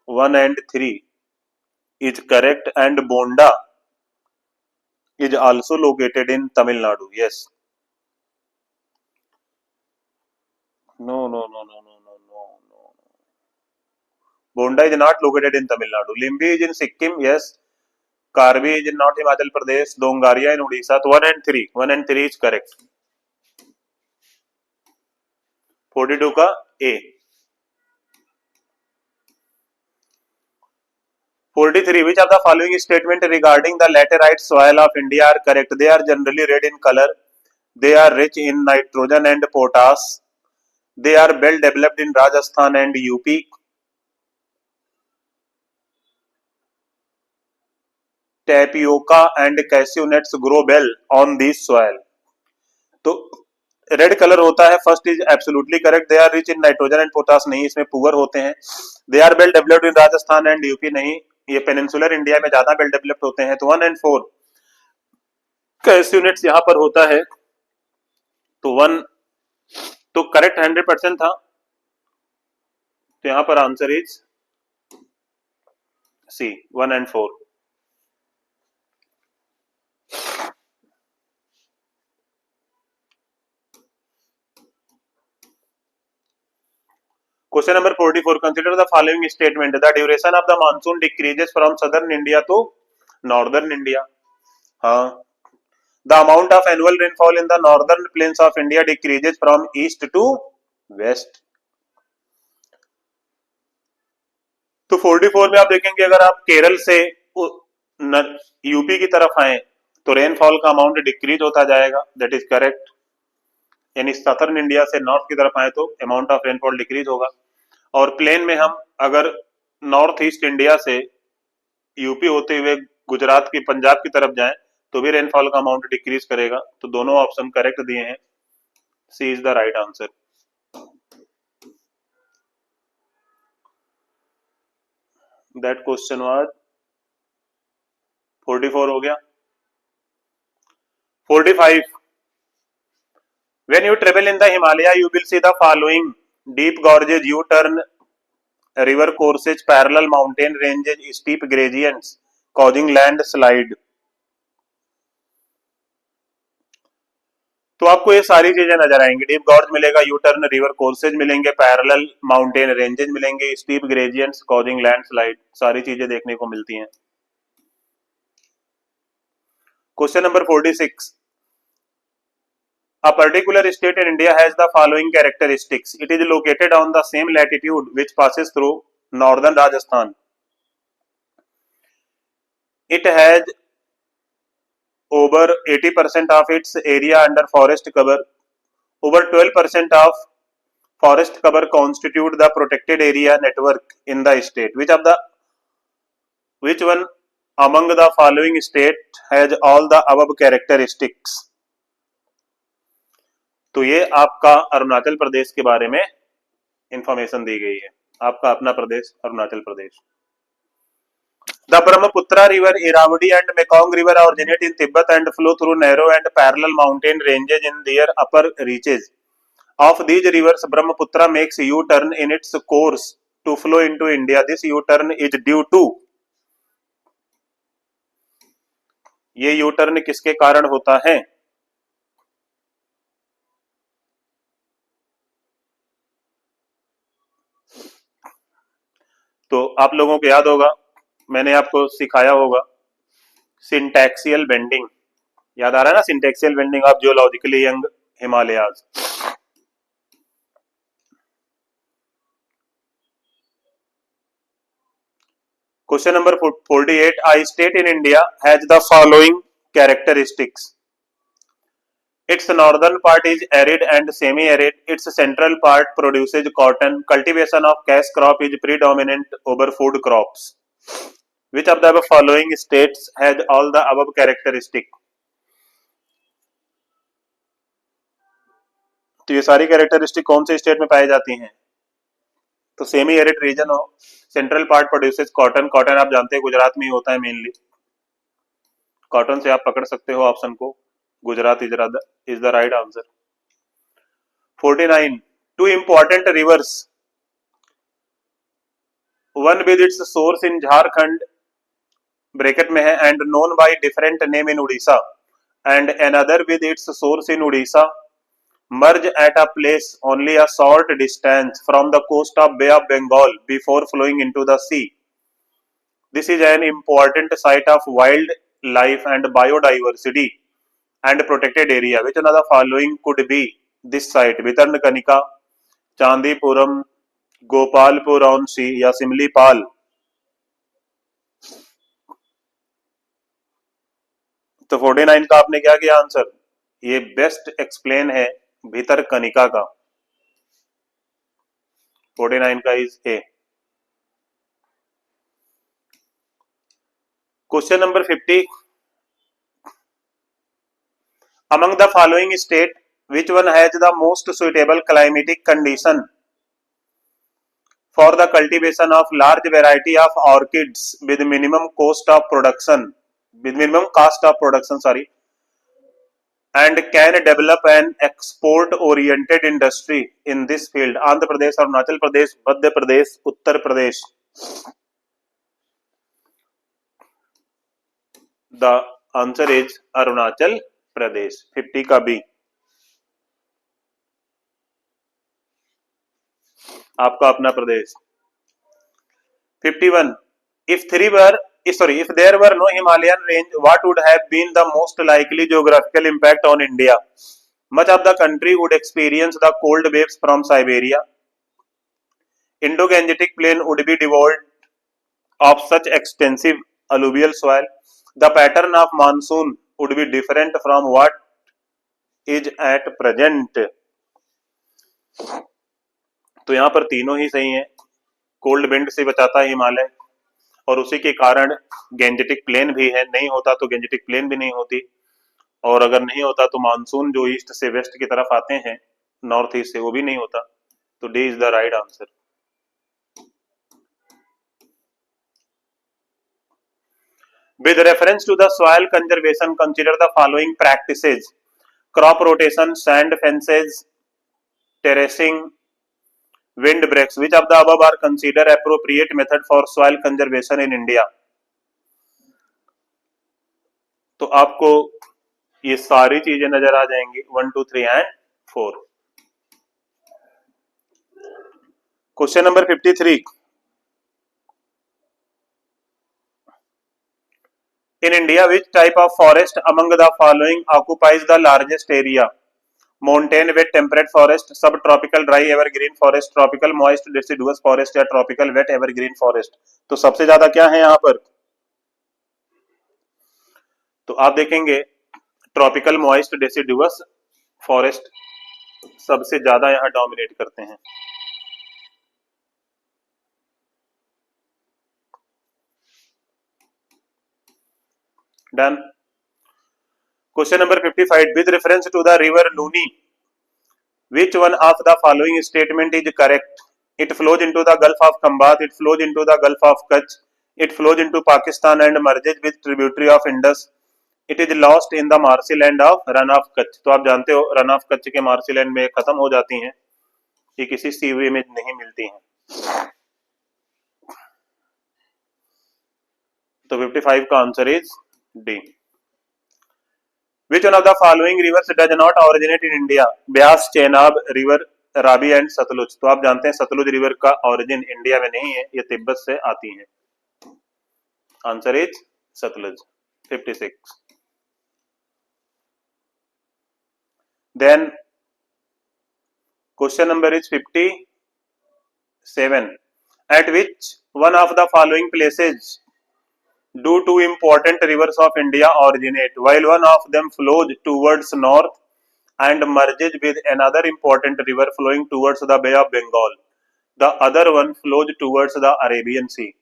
1 and 3 is correct and bonda is also located in Tamil Nadu. Yes. No, no, no, no, no, no, no, no. Bonda is not located in Tamil Nadu. Limbi is in Sikkim. Yes. Karbi is in not Himachal Pradesh. Dongaria in Odisha. So 1 and 3. 1 and 3 is correct. 42 का A. 43. Which of the following statement regarding the laterite soil of India are correct? They are generally red in color. They are rich in nitrogen and potash. They are well developed in Rajasthan and UP. Tapioca and cashew nuts grow well on this soil. तो red colour होता है, first is absolutely correct. They are rich in nitrogen and potash, नहीं, इसमें poor होते हैं. They are well developed in Rajasthan and UP, नहीं, ये peninsular India में ज्यादा वेल डेवलप्ड होते हैं. तो 1 and 4 कैस्यू नट्स यहाँ पर होता है. तो 1 तो करेक्ट 100% था. तो यहाँ पर answer is C, 1 and 4. Question number 44. Consider the following statement. The duration of the monsoon decreases from southern India to northern India. The amount of annual rainfall in the northern plains of India decreases from east to west. तो 44 में आप देखेंगे, अगर आप केरल से UP की तरफ आए तो रेनफॉल का अमाउंट डिक्रीज होता जाएगा. That is correct. यानी सदर्न इंडिया से नॉर्थ की तरफ आए तो अमाउंट ऑफ रेनफॉल डिक्रीज होगा. और प्लेन में हम अगर नॉर्थ ईस्ट इंडिया से यूपी होते हुए गुजरात की पंजाब की तरफ जाएं तो भी रेनफॉल का अमाउंट डिक्रीज करेगा. तो दोनों ऑप्शन करेक्ट दिए हैं. C is the right answer. That question was 44 हो गया. 45. When you travel in the Himalaya, you will see the following: deep gorges, U-turn, river courses, parallel mountain ranges, steep gradients causing landslide. तो आपको ये सारी चीजें नजर आएंगी. Deep gorge मिलेगा, यू टर्न, रिवर कोर्सेज मिलेंगे, पैरेलल माउंटेन रेंजेज मिलेंगे, स्टीप ग्रेडियंट्स कॉजिंग लैंडस्लाइड, सारी चीजें देखने को मिलती हैं. Question number 46. A particular state in India has the following characteristics. It is located on the same latitude which passes through northern Rajasthan. It has over 80% of its area under forest cover. Over 12% of forest cover constitute the protected area network in the state. Which one among the following state has all the above characteristics? तो ये आपका अरुणाचल प्रदेश के बारे में information दी गई है. आपका अपना प्रदेश Arunachal Pradesh. The Brahmaputra river, Irrawaddy and Mekong river originate in Tibet and flow through narrow and parallel mountain ranges in their upper reaches. Of these rivers, Brahmaputra makes U-turn in its course to flow into India. This U-turn is due to. ये U-turn किसके कारण होता है? तो आप लोगों को याद होगा, मैंने आपको सिखाया होगा सिंटैक्सियल बेंडिंग. याद आ रहा है ना, syntaxial bending of geologically young Himalayas. Question number 48. A state in India has the following characteristics. Its northern part is arid and semi-arid. Its central part produces cotton. Cultivation of cash crop is predominant over food crops. Which of the following states has all the above characteristics? तो ये सारी characteristic कौन से state में पाई जाती हैं? तो semi arid region हो, central part produces cotton. Cotton आप जानते हैं गुजरात में ही होता है मेनली. कॉटन से आप पकड़ सकते हो ऑप्शन को. Gujarat is the right answer. 49. Two important rivers, one with its source in Jharkhand (bracket में है) and known by different name in Odisha. and another with its source in Odisha merge at a place only a short distance from the coast of Bay of Bengal before flowing into the sea. This is an important site of wildlife and biodiversity and protected area. Which one of the following could be this site? Vitarnkanika, Chandipuram, Gopalpur on sea या सिमलीपाल? तो 49 का आपने क्या किया answer? ये best explain है भितरकनिका का। 49 का is a. Question number 50, among the following state which one has the most suitable climatic condition for the cultivation of large variety of orchids with minimum cost of production and can develop an export oriented industry in this field? Andhra Pradesh, Arunachal Pradesh, Madhya Pradesh, Uttar Pradesh? The answer is Arunachal Pradesh। 50 का B आपका अपना प्रदेश। 51, if there were no Himalayan range, what would have been the most likely geographical impact on India? Much of the country would experience the cold waves from Siberia. Indo-Gangetic plain would be devoid of such extensive alluvial soil. The pattern of monsoon would be different from what is at present. तो यहाँ पर तीनों ही सही हैं। Cold wind से बचाता है हिमालय और उसी के कारण गेंजेटिक प्लेन भी है, नहीं होता तो गेंजेटिक प्लेन भी नहीं होती, और अगर नहीं होता तो मानसून जो ईस्ट से वेस्ट की तरफ आते हैं नॉर्थ ईस्ट से वो भी नहीं होता। तो D is the right answer. With reference to the soil conservation, consider the following practices: crop rotation, sand fences, terracing, wind breaks. Which of the above are considered appropriate method for soil conservation in India? तो आपको ये सारी चीजें नजर आ जाएंगी 1, 2, 3 and 4। Question number 53, in India, which type of forest among the following occupies the largest area? Montane wet temperate forest, subtropical dry evergreen forest, tropical moist deciduous forest या tropical wet evergreen forest? तो सबसे ज्यादा क्या है यहाँ पर? तो आप देखेंगे ट्रॉपिकल मॉइस्ट डेसिडुअस फॉरेस्ट सबसे ज्यादा यहाँ डोमिनेट करते हैं। Done. Question number 55, with reference to the river Luni, which one of the following statement is correct? It flows into the Gulf of Khambat, it flows into the Gulf of Kutch, it flows into Pakistan and merges with tributary of Indus, it is lost in the marshy land of Run of Kutch। तो आप जानते हो run of Kutch के marshy land में खत्म हो जाती हैं, ये किसी सीवे में नहीं मिलती हैं। तो 55 का answer is D. Which one of the following rivers does not originate in India? Beas, Chenab, river Ravi and Sutlej. तो आप जानते हैं सतलुज रिवर का ओरिजिन इंडिया में नहीं है, ये तिब्बत से आती है। Answer is Sutlej. 56। Then question number is 57. At which one of the following places do two important rivers of India originate? While one of them flows towards north and merges with another important river flowing towards the Bay of Bengal, the other one flows towards the Arabian Sea.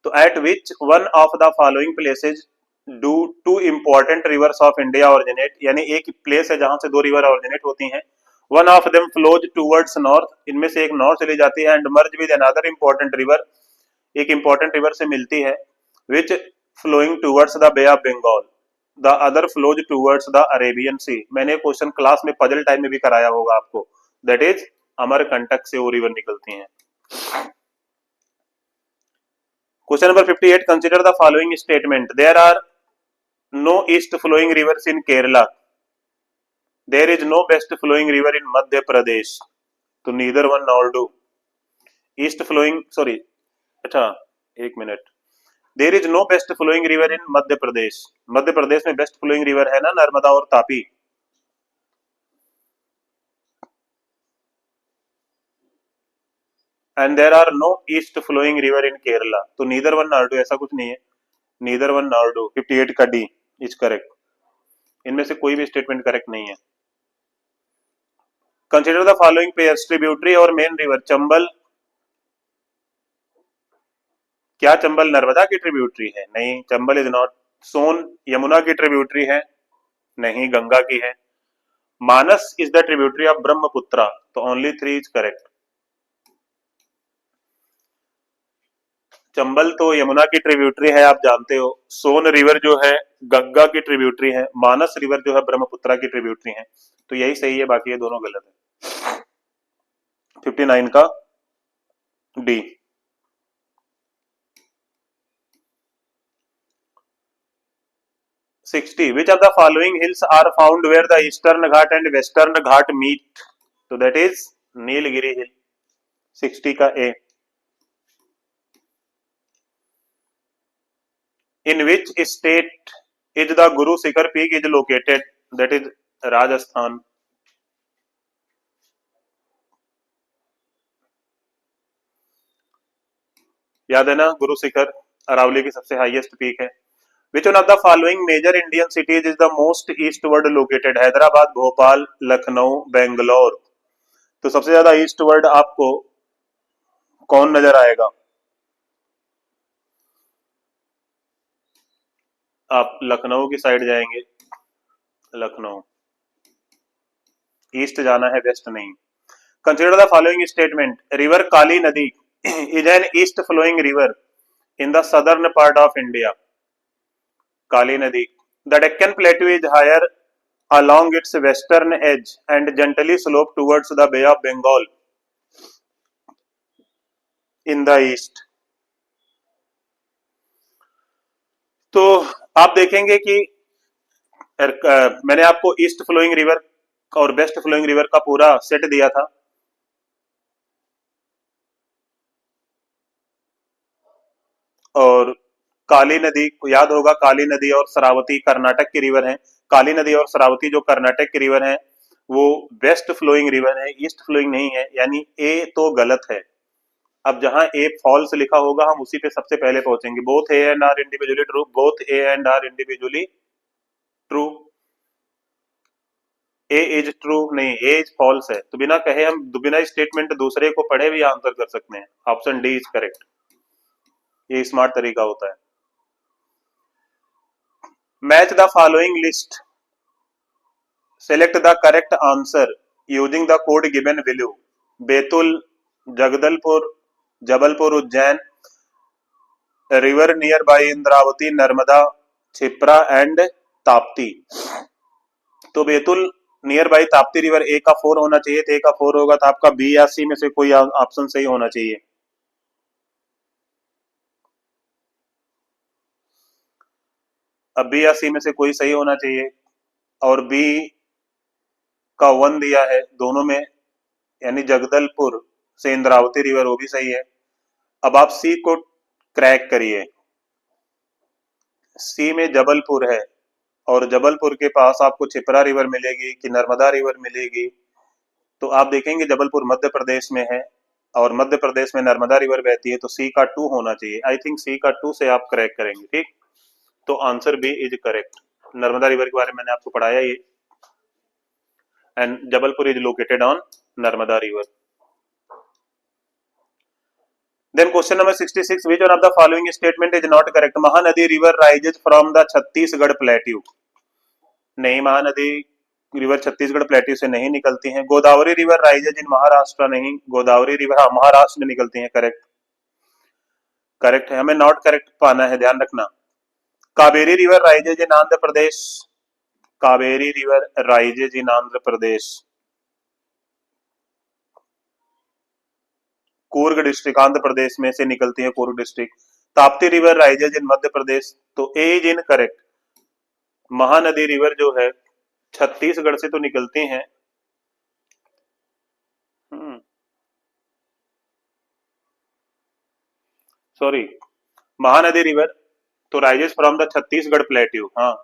So at which one of the following places do two important rivers of India originate? यानी एक place है जहां से दो river originate होती हैं। One of them flows towards north, इनमें से एक नॉर्थ चली जाती है, and merge with another important river, एक important रिवर से मिलती है, which flowing towards the Bay of Bengal, the other flows towards the Arabian Sea। मैंने क्वेश्चन क्लास में पजल टाइम में भी कराया होगा आपको, that is अमरकंटक से वो रिवर निकलती हैं। Question number 58, consider the following statement: there are no east flowing rivers in Kerala, there is no west flowing river in Madhya Pradesh, तो neither one nor two. East flowing, sorry, अच्छा एक minute, there is no west flowing river in Madhya Pradesh, Madhya Pradesh में west flowing river है ना नर्मदा और Tapi. And there are no east flowing river in Kerala, तो neither one nor do, ऐसा कुछ नहीं है, नीदर वन नॉर डू। 58 का डी इज करेक्ट, इनमें से कोई भी स्टेटमेंट करेक्ट नहीं है। Consider the following pairs, tributary और मेन रिवर। चंबल, क्या चंबल नर्मदा की ट्रिब्यूटरी है? नहीं, चंबल इज नॉट। सोन यमुना की ट्रिब्यूटरी है? नहीं, गंगा की है। Manas is the tributary of Brahmaputra, तो ओनली 3 इज करेक्ट। चंबल तो यमुना की ट्रिब्यूटरी है, आप जानते हो। सोन रिवर जो है गंगा की ट्रिब्यूटरी है, मानस रिवर जो है ब्रह्मपुत्रा की ट्रिब्यूटरी है, तो यही सही है, बाकी ये दोनों गलत है। 59 का D. Which of the following hills are found where the Eastern Ghat and Western Ghat meet? So that is Nilgiri Hill. 60 का A. In which state is the Guru Shikhar peak is located? That is Rajasthan. याद है ना, गुरु शिखर अरावली की सबसे highest peak है। Which one of the following major Indian cities is the most eastward located? Hyderabad, Bhopal, Lucknow, Bangalore. तो सबसे ज्यादा ईस्टवर्ड आपको कौन नजर आएगा? आप लखनऊ की साइड जाएंगे, लखनऊ। ईस्ट जाना है, वेस्ट नहीं। Consider the following statement, river Kali Nadi is an east flowing river in the southern part of India. Kali Nadi. The Deccan plateau is higher along its western edge and gently slope towards the Bay of Bengal in the east। तो आप देखेंगे कि मैंने आपको east flowing river और west flowing river का पूरा set दिया था, और काली नदी को याद होगा, काली नदी और शरावती कर्नाटक की रिवर है। काली नदी और शरावती जो कर्नाटक की रिवर है वो वेस्ट फ्लोइंग रिवर है, ईस्ट फ्लोइंग नहीं है, यानी ए तो गलत है। अब जहां ए फॉल्स लिखा होगा हम उसी पे सबसे पहले पहुंचेंगे। Both A and R individually true, both A and R individually true. A is true नहीं, ए इज फॉल्स है, तो बिना कहे हम बिना स्टेटमेंट दूसरे को पढ़े भी आंसर कर सकते हैं। ऑप्शन डी इज करेक्ट, ये स्मार्ट तरीका होता है। Match the following list, select the correct answer using the code given below. Betul, Jagdalpur, Jabalpur, Ujjain, river near by Indravati, Narmada, Shipra and Tapti. तो Betul near by Tapti river, A का 4 होना चाहिए, तो ए का 4 होगा, तो आपका बी या सी में से कोई ऑप्शन सही होना चाहिए। अब बी या सी में से कोई सही होना चाहिए, और बी का 1 दिया है दोनों में, यानी जगदलपुर से इंद्रावती रिवर, वो भी सही है। अब आप सी को क्रैक करिए, सी में जबलपुर है, और जबलपुर के पास आपको छिपरा रिवर मिलेगी कि नर्मदा रिवर मिलेगी, तो आप देखेंगे जबलपुर मध्य प्रदेश में है, और मध्य प्रदेश में नर्मदा रिवर बहती है, तो सी का 2 होना चाहिए। आई थिंक सी का 2 से आप करेक्ट करेंगे, ठीक। तो answer B is correct. Narmada river के बारे में मैंने आपको पढ़ाया ये, and Jabalpur is located on Narmada river. Then question number 66, which one of the following statement is not correct? Mahanadi river rises from the Chhattisgarh plateau. नहीं, महानदी रिवर छत्तीसगढ़ प्लेट्यू से नहीं निकलती हैं। Godavari river rises in Maharashtra, नहीं, गोदावरी रिवर हाँ महाराष्ट्र में निकलती हैं, करेक्ट, करेक्ट है, हमें नॉट करेक्ट पाना है, ध्यान रखना। Kaveri river rises in Andhra Pradesh, Kaveri river rises in Andhra Pradesh. Coorg district Andhra Pradesh में से निकलती है, Coorg district. Tapti river rises in Madhya Pradesh, तो A is incorrect. Mahanadi river जो है छत्तीसगढ़ से तो निकलती हैं। सॉरी, महानदी रिवर तो rises from the Chhattisgarh plateau. हाँ,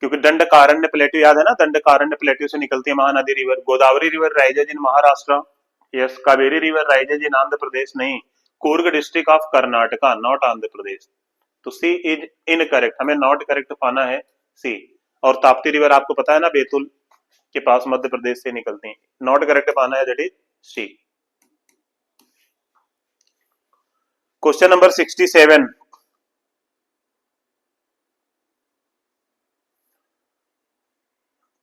क्योंकि दंडकारण्य प्लेट्यू याद है ना, दंडकारण्य प्लेट्यू से निकलती है Mahanadi river. Godavari river rises in Maharashtra. Yes, Kaveri river rises in Andhra Pradesh. नहीं, Coorg district of Karnataka, not Andhra Pradesh. तो सी इज इनकरेक्ट, हमें नॉट करेक्ट पाना है सी। और ताप्ती रिवर आपको पता है ना, बैतूल के पास मध्य प्रदेश से निकलती है। नॉट करेक्ट पाना है, that is C. Question number 67,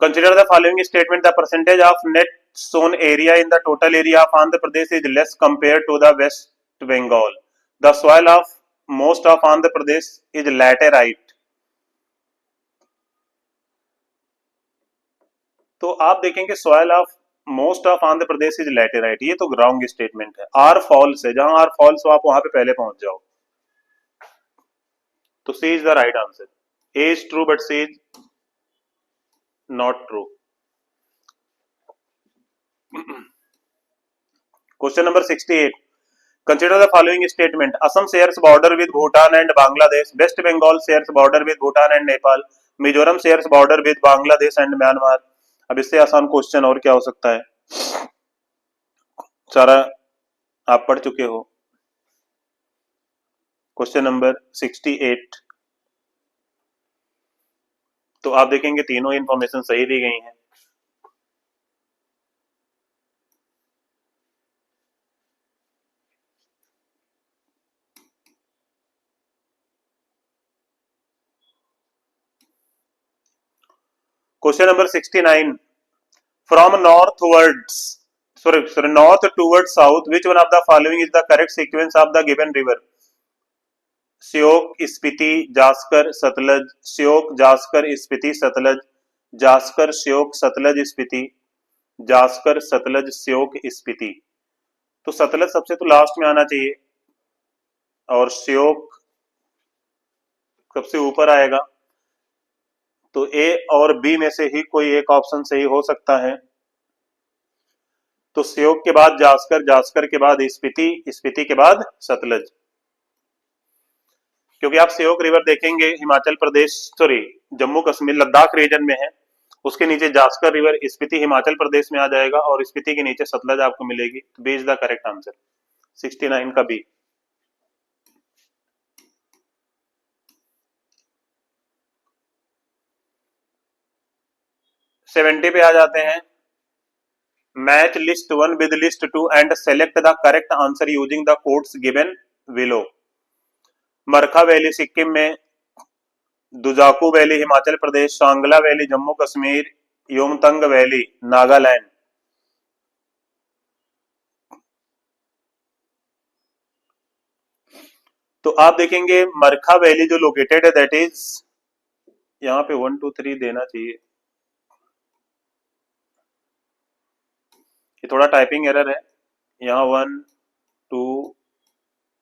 consider the following statement: the percentage of net sown area in the total area of Andhra Pradesh is less compared to the West Bengal. The soil of most of Andhra Pradesh is laterite. तो आप देखेंगे soil of most of Andhra Pradesh is laterite, ये तो wrong statement है। Are false है, जहां are false हो आप वहां पे पहले पहुंच जाओ। तो C is the right answer. A is true but C is not true. Question number 68, consider the following statement: Assam shares border with Bhutan and Bangladesh. West Bengal shares border with Bhutan and Nepal. Mizoram shares border with Bangladesh and Myanmar. अब इससे आसान question और क्या हो सकता है, सारा आप पढ़ चुके हो। क्वेश्चन नंबर 68, तो आप देखेंगे तीनों इंफॉर्मेशन सही दी गई हैं। Question number 69, from north towards south, which one of the following is the correct sequence of the given river? Shyok, Spiti, Zanskar, Sutlej. Shyok, Zanskar, Spiti, Sutlej. Zanskar, Shyok, Sutlej, Spiti. Zanskar, Sutlej, Shyok, Spiti. तो सतलज सबसे तो लास्ट में आना चाहिए और श्योक सबसे ऊपर आएगा। तो ए और बी में से ही कोई एक ऑप्शन सही हो सकता है। तो श्योक के बाद जास्कर, जास्कर के बाद स्पीति, स्पीति के बाद सतलज। क्योंकि आप श्योक रिवर देखेंगे हिमाचल प्रदेश, सॉरी जम्मू कश्मीर लद्दाख रीजन में है, उसके नीचे जास्कर रिवर स्पीति हिमाचल प्रदेश में आ जाएगा और स्पीति के नीचे सतलज आपको मिलेगी। तो B is the correct answer, 69 का बी। सेवेंटी पे आ जाते हैं। Match list 1 with list 2 and select the correct answer using the codes given below. Markha valley Sikkim में, Dzukou valley Himachal Pradesh, Sangla valley Jammu Kashmir, Yumthang valley Nagaland. तो आप देखेंगे मरखा वैली जो लोकेटेड है दैट इज, यहां पे 1 2 3 देना चाहिए, ये थोड़ा टाइपिंग एरर है। यहाँ 1 2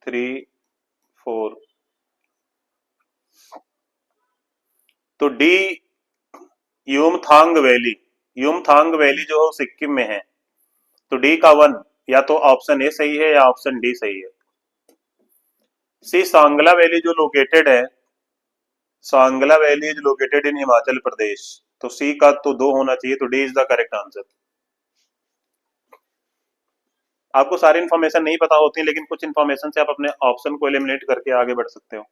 3 4, तो D Yumthang valley, Yumthang valley जो सिक्किम में है, तो डी का 1 या तो ऑप्शन ए सही है या ऑप्शन डी सही है। सी सांगला वैली जो लोकेटेड है, Sangla valley is located in Himachal Pradesh, तो सी का तो 2 होना चाहिए, तो D is the correct answer. आपको सारी इन्फॉर्मेशन नहीं पता होती, लेकिन कुछ इन्फॉर्मेशन से आप अपने ऑप्शन को एलिमिनेट करके आगे बढ़ सकते हो।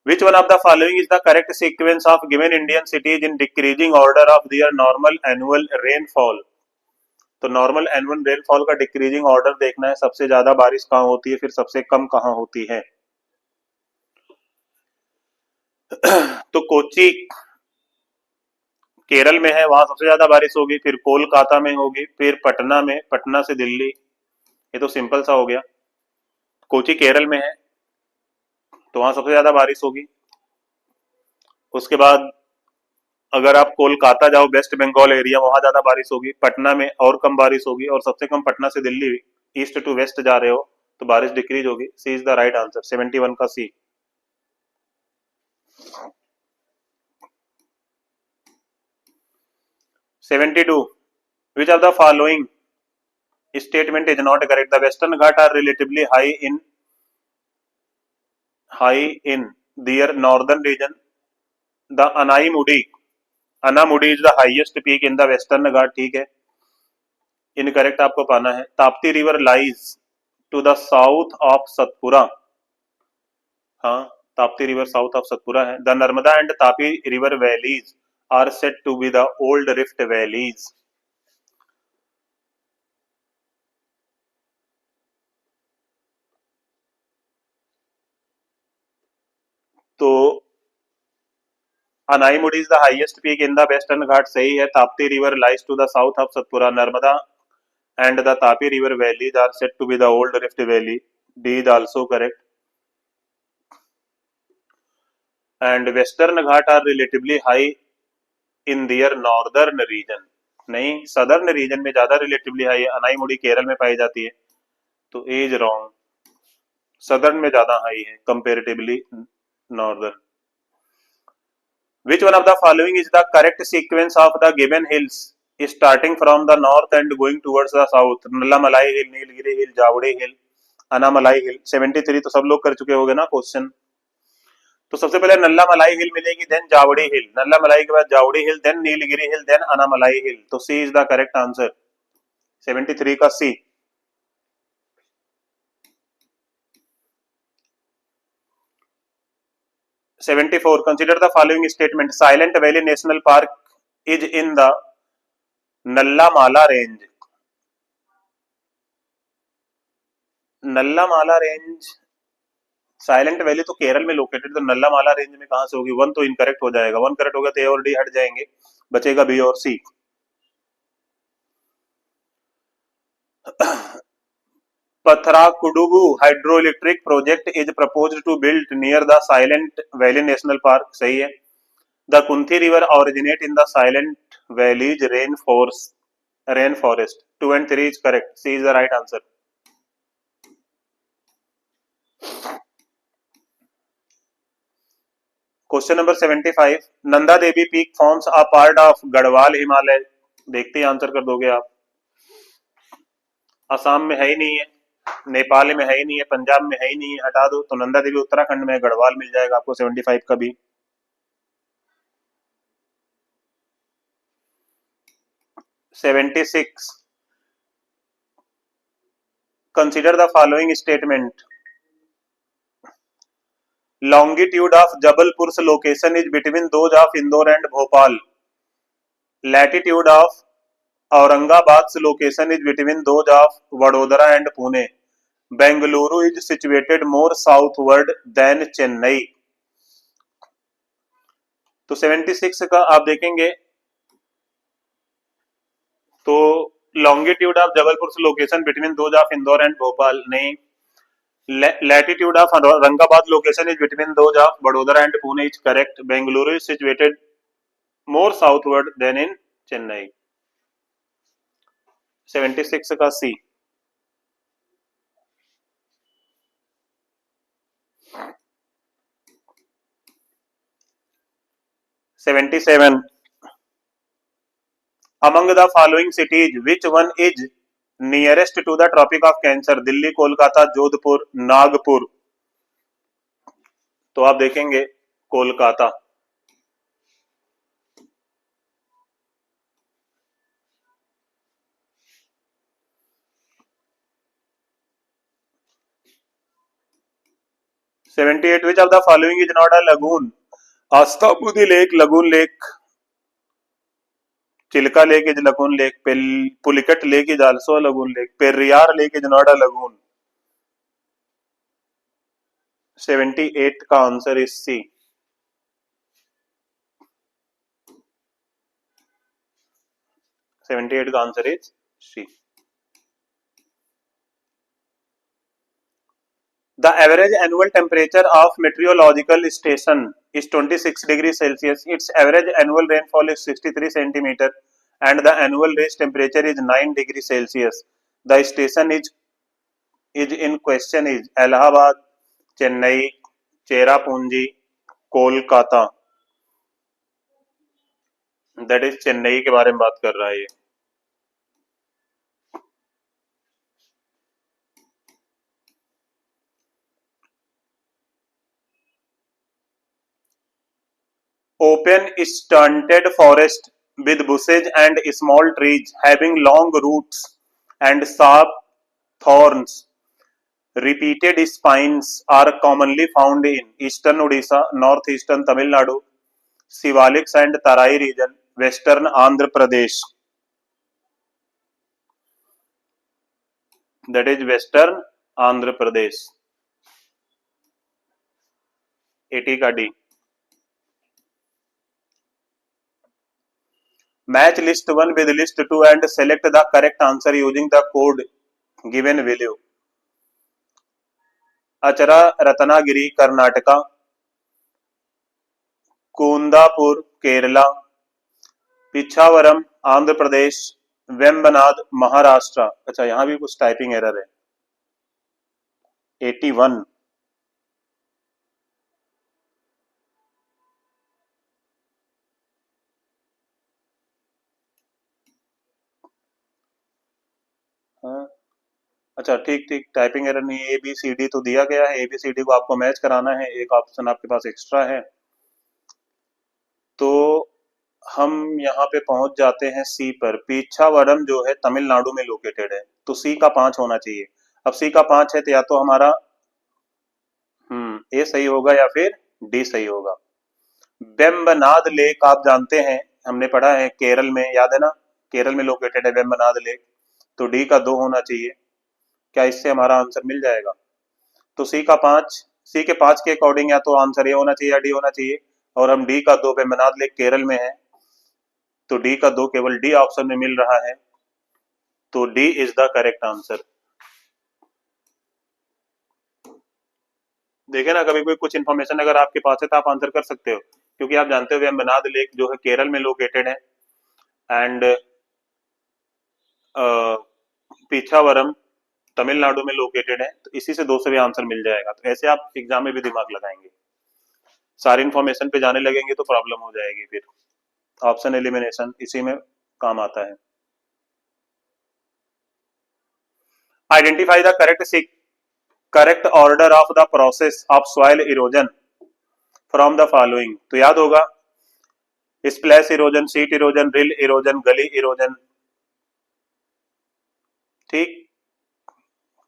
Which one of the following is the correct sequence of given Indian cities in decreasing order of their normal annual rainfall? तो नॉर्मल एनुअल रेनफॉल का डिक्रीजिंग ऑर्डर देखना है, सबसे ज्यादा बारिश कहां होती है, फिर सबसे कम कहां होती है। तो कोची केरल में है, वहां सबसे ज्यादा बारिश होगी, फिर कोलकाता में होगी, फिर पटना में, पटना से दिल्ली, ये तो सिंपल सा हो गया। कोची केरल में है तो वहां सबसे ज्यादा बारिश होगी। उसके बाद अगर आप कोलकाता जाओ, वेस्ट बंगाल एरिया, वहां ज्यादा बारिश होगी। पटना में और कम बारिश होगी, और सबसे कम पटना से दिल्ली, ईस्ट टू वेस्ट जा रहे हो तो बारिश डिक्रीज होगी। सी इज द राइट आंसर, 71 का सी। 72. Which of the following statement is not correct? The Western Ghats are relatively high in their northern region. The Anamudi is the highest peak in the Western Ghat. ठीक है, incorrect आपको पाना है. Tapti river lies to the south of Satpura. हाँ, Tapti river south of Satpura है. The Narmada and Tapi river valleys are said to be the old rift valleys. तो Anaimudi is the highest peak in the western Ghat, सही है. Tapti river lies to the south of Satpura. Narmada and the Tapi river valleys are said to be the old rift valley. D is also correct. And western Ghat are relatively high in their northern region. नहीं, southern region में ज्यादा relatively high है. अनाईमुडी केरल में पाई जाती है, तो A is wrong. southern में ज्यादा high है comparatively northern. Which one of the following is the correct sequence of the given hills starting from the north and going towards the south? Nallamalai हिल, नीलगिरी हिल, जावड़ी हिल, अनामलाई हिल. 73 तो सब लोग कर चुके होंगे ना क्वेश्चन. तो सबसे पहले नल्लामलाई हिल मिलेगी, देन जावड़ी हिल, नल्लामलाई के बाद जावड़ी हिल, देन नीलगिरी हिल, देन अनामलाई हिल. तो C is the correct answer. 73 का सी. Consider the following statement. Silent Valley National Park is in the Nallamala range. Nallamala range, silent valley तो केरल में लोकेटेड, तो नल्लामाला रेंज में कहां से होगी? 1 तो इनकरेक्ट हो जाएगा. 1 करेक्ट होगा तो ए और डी हट जाएंगे, बचेगा बी और सी. Pathrakudugu hydroelectric project is proposed to build near the Silent Valley National Park. सही है. The Kunthi river originate in the Silent Valley's rainforest. 2 and 3 is correct. C is the right answer. Question number 75. Nanda Devi Peak forms a part of Garhwal Himalaya. देखते ही answer कर दोगे आप. असम में है ही नहीं है, नेपाल में है ही नहीं है, पंजाब में है ही नहीं है, हटा दो. तो नंदा देवी उत्तराखंड में, गढ़वाल मिल जाएगा आपको 75 का भी. 76. Consider the following statement. Longitude of Jabalpur's location is between those of Indore and Bhopal. Latitude of Aurangabad's location is between those of Vadodara and Pune. Bengaluru is situated more southward than Chennai. तो 76 का आप देखेंगे तो longitude of Jabalpur location between those of Indore and Bhopal नहीं. Latitude of Aurangabad location is between those of Vadodara and Pune is correct. Bengaluru is situated more southward than in Chennai. 76 का C. 77. Among the following cities, which one is nearest to the tropic of cancer? Delhi, Kolkata, Jodhpur, Nagpur. तो आप देखेंगे Kolkata. (78) Which of the following is not a lagoon? Astabudi Lake, Lagoon Lake, Chilka Lake is lagoon lake. Pulicat Lake is also a lagoon lake. Periyar Lake is not a lagoon. 78 का answer is C. 78 का answer is C. The average annual temperature of meteorological station is 26 degrees Celsius. Its average annual rainfall is 63 centimeter and the annual range temperature is 9 degrees Celsius. The station is in question is Allahabad, Chennai, Cherrapunji, Kolkata, that is Chennai के बारे में बात कर रहा है ये। Open stunted forest with bushes and small trees having long roots and sharp thorns. Repeated spines are commonly found in eastern Odisha, northeastern Tamil Nadu, Shivaliks and Tarai region, western Andhra Pradesh. That is western Andhra Pradesh. 80 का D. Match list 1 with list 2 and select the correct answer using the code given below. अचरा रत्नागिरी कर्नाटका, कुंदापुर केरला, पिछावरम आंध्र प्रदेश, वेम्बनाड महाराष्ट्र। अच्छा यहां भी कुछ typing error है। 81 हाँ अच्छा ठीक ठीक, टाइपिंग एरर नहीं, ए बी सी डी तो दिया गया है, ए बी सी डी को आपको मैच कराना है, एक ऑप्शन आपके पास एक्स्ट्रा है। तो हम यहाँ पे पहुंच जाते हैं सी पर। पीछावरम जो है तमिलनाडु में लोकेटेड है, तो सी का 5 होना चाहिए। अब सी का 5 है तो या तो हमारा ए सही होगा या फिर डी सही होगा। वेम्बनाड लेक आप जानते हैं, हमने पढ़ा है केरल में, याद है ना, केरल में लोकेटेड है वेम्बनाड लेक, तो डी का 2 होना चाहिए। क्या इससे हमारा आंसर मिल जाएगा? तो सी का 5, सी के 5 के अकॉर्डिंग या तो आंसर ए होना चाहिए या डी होना चाहिए, और हम डी का 2 वेम्बनाड लेक केरल में है, तो डी का 2 केवल डी ऑप्शन में मिल रहा है, तो D is the correct answer. देखे ना, कभी कोई कुछ इन्फॉर्मेशन अगर आपके पास है तो आप आंसर कर सकते हो, क्योंकि आप जानते हो वेम्बनाड लेक जो है केरल में लोकेटेड है, एंड पीछावरम तमिलनाडु में लोकेटेड है, तो इसी से 2 से भी आंसर मिल जाएगा। तो ऐसे आप एग्जाम में भी दिमाग लगाएंगे, सारी इन्फॉर्मेशन पे जाने लगेंगे तो प्रॉब्लम हो जाएगी, फिर ऑप्शन एलिमिनेशन इसी में काम आता है। Identify the correct order of the process of soil erosion from the following. तो याद होगा स्प्लैश इरोजन, सीट इरोजन, रिल इरोजन, गली इरोजन, ठीक,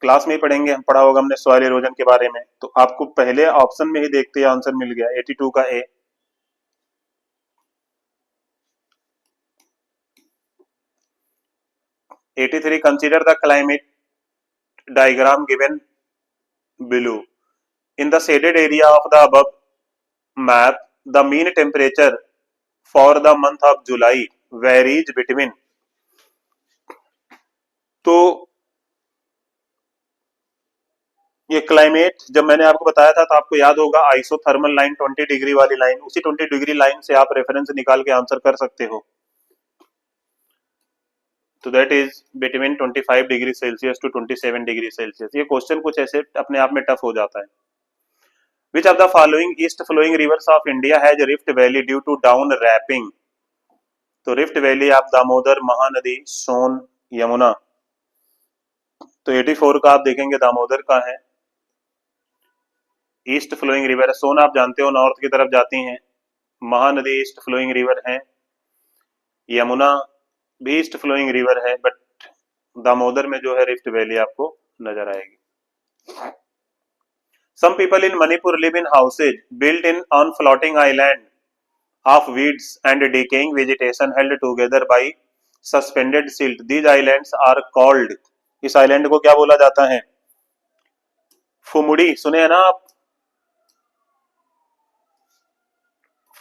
क्लास में ही पढ़ेंगे, हम पढ़ा होगा हमने सॉइल इरोजन के बारे में। तो आपको पहले ऑप्शन में ही देखते ही आंसर मिल गया, 82 का ए। '83 consider the climate diagram given below. In the shaded area of the above map, the mean temperature for the month of July varies between। तो ये क्लाइमेट जब मैंने आपको बताया था तो आपको याद होगा आइसोथर्मल लाइन 20 डिग्री वाली लाइन, उसी 20 डिग्री लाइन से आप रेफरेंस निकाल के आंसर कर सकते हो। तो that is between 25 degree Celsius to 27 degree Celsius. ये क्वेश्चन कुछ ऐसे अपने आप में टफ हो जाता है। Which of the following east flowing rivers of India has rift valley due to down warping. तो रिफ्ट वैली आप दामोदर, महानदी, सोन, यमुना। तो 84 का आप देखेंगे दामोदर का है, ईस्ट फ्लोइंग रिवर है। सोन आप जानते हो नॉर्थ की तरफ जाती हैं, महानदी ईस्ट फ्लोइंग रिवर है, यमुना भी ईस्ट फ्लोइंग रिवर है, बट दामोदर में जो है रिफ्ट वैली आपको नजर आएगी। Some people in Manipur live in houses built in on floating island of weeds and decaying vegetation held together by suspended silt. These islands are called, इस island को क्या बोला जाता है? फुमुड़ी, सुने हैं ना आप?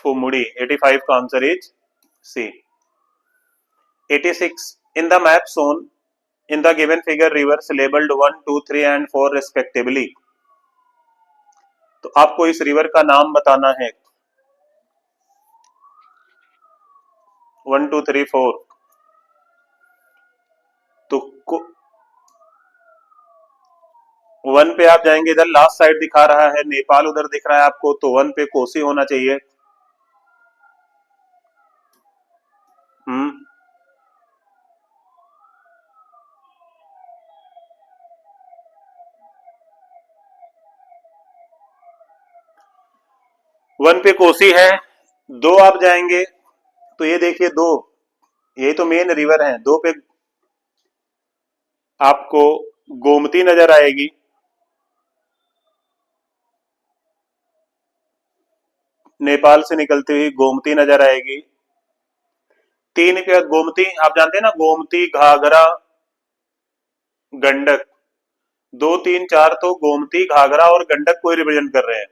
फुमुड़ी। 85 का answer is C. 86 in the map shown in the given figure rivers labeled 1, 2, 3 and 4 respectively। तो आपको इस रिवर का नाम बताना है, 1, 2, 3, 4। तो वन पे आप जाएंगे, इधर लास्ट साइड दिखा रहा है नेपाल, उधर दिख रहा है आपको, तो वन पे कोसी होना चाहिए। हम्म। वन पे कोसी है। दो आप जाएंगे तो ये देखिए दो, ये तो मेन रिवर है। दो पे आपको गोमती नजर आएगी, नेपाल से निकलती हुई गोमती नजर आएगी। तीन पे गोमती, आप जानते हैं ना, गोमती, घाघरा, गंडक। दो तीन चार तो गोमती, घाघरा और गंडक को रिप्रेजेंट कर रहे हैं,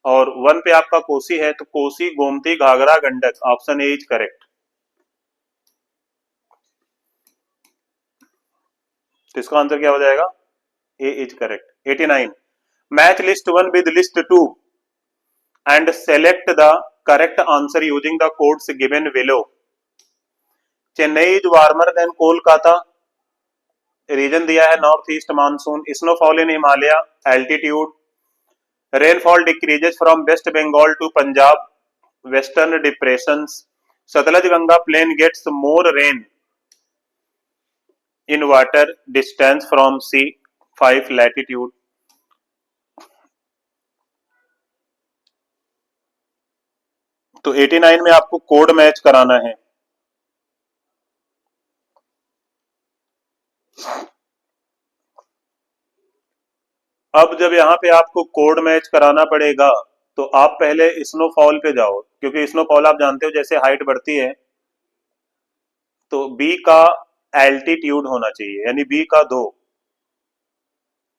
और वन पे आपका कोसी है, तो Kosi, Gomti, Ghaghara, Gandak, option A is correct. तो इसका आंसर क्या हो जाएगा? A is correct. 89, match list one with list two and select the correct answer using the codes given below. Chennai is warmer than Kolkata. Reason दिया है north east monsoon. Snowfall in Himalaya, altitude. Rainfall decreases from west Bengal to Punjab, western depressions. Sutlej Ganga plain gets more rain in water distance from sea, 5 latitude. तो 89 में आपको code match कराना है। अब जब यहाँ पे आपको कोड मैच कराना पड़ेगा, तो आप पहले स्नोफॉल पे जाओ, क्योंकि स्नोफॉल आप जानते हो जैसे हाइट बढ़ती है, तो बी का एल्टीट्यूड होना चाहिए, यानी बी का 2,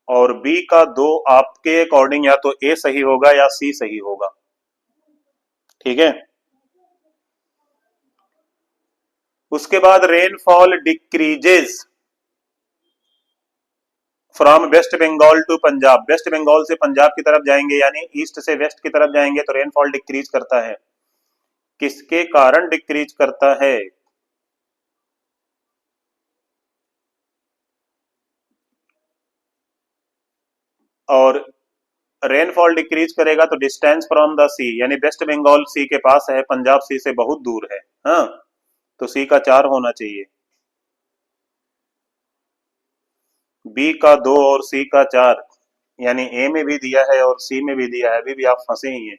और बी का 2 आपके अकॉर्डिंग या तो ए सही होगा या सी सही होगा। ठीक है। उसके बाद rainfall decreases from west Bengal to Punjab. West Bengal से पंजाब की तरफ जाएंगे, यानी ईस्ट से वेस्ट की तरफ जाएंगे, तो रेनफॉल डिक्रीज करता है। किसके कारण डिक्रीज करता है? और रेनफॉल डिक्रीज करेगा तो डिस्टेंस फ्रॉम द सी, यानी वेस्ट बंगाल सी के पास है, पंजाब सी से बहुत दूर है। हाँ, तो सी का 4 होना चाहिए। बी का 2 और सी का 4, यानी ए में भी दिया है और सी में भी दिया है, अभी भी आप फंसे ही हैं।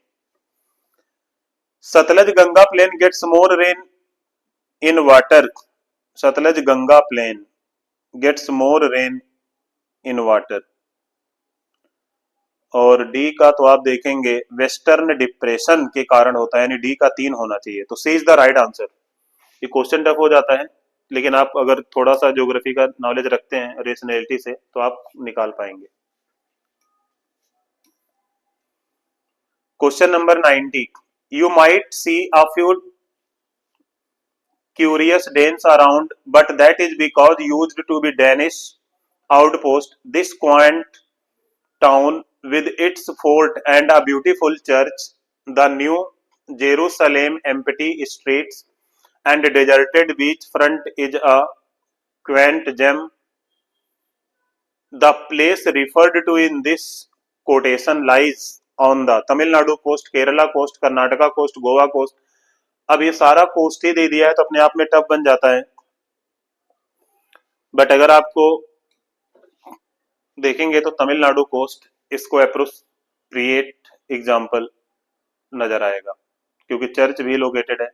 Sutlej Ganga plain gets more rain in water. Sutlej Ganga plain gets more rain in water. और डी का तो आप देखेंगे वेस्टर्न डिप्रेशन के कारण होता है, यानी डी का 3 होना चाहिए। तो C is the right answer. ये क्वेश्चन टफ हो जाता है, लेकिन आप अगर थोड़ा सा ज्योग्राफी का नॉलेज रखते हैं रेशनैलिटी से, तो आप निकाल पाएंगे। Question number 90, you might see a few curious Danes around, but that is because used to be Danish outpost. This quaint town with its fort and a beautiful church, the new Jerusalem, empty streets and deserted beach front is a quaint gem. The place referred to in this quotation lies on the Tamil Nadu coast, Kerala coast, Karnataka coast, Goa coast. अब ये सारा coast ही दे दिया है, तो अपने आप में tough बन जाता है। बट अगर आपको देखेंगे तो तमिलनाडु कोस्ट इसको अप्रोप्रिएट एग्जाम्पल नजर आएगा, क्योंकि चर्च भी लोकेटेड है।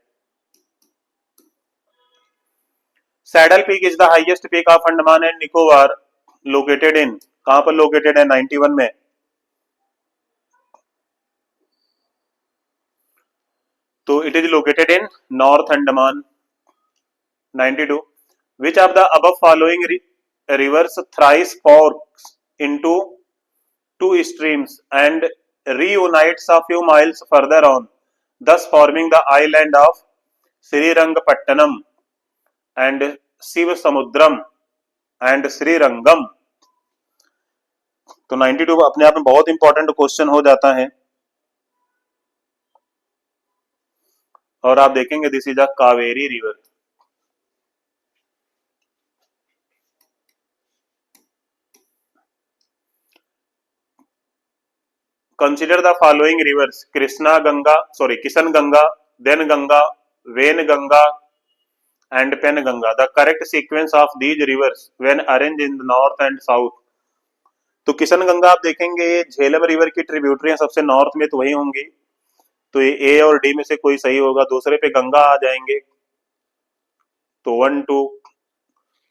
Saddle peak is the highest peak of Andaman and Nicobar, located in, कहां पर लोकेटेड है? 91 में। तो it is located in north Andaman. 92, which of the above following rivers thrice forks into two streams and reunites a few miles further on, thus forming the island of Srirangapattanam and Sivasamudram and Srirangam। तो 92 अपने आप में बहुत important question हो जाता है, और आप देखेंगे this is a Kaveri river. Consider the following rivers Krishna Ganga sorry Kishan Ganga, then Ganga, Wain Ganga and Pen Ganga. The correct sequence of these rivers when arrange in north and south. तो किशन गंगा आप देखेंगे झेलम रिवर की ट्रिब्यूटरी सबसे नॉर्थ में तो वही होंगी, तो ये ए और डी में से कोई सही होगा। दूसरे पे गंगा आ जाएंगे, तो 1 2।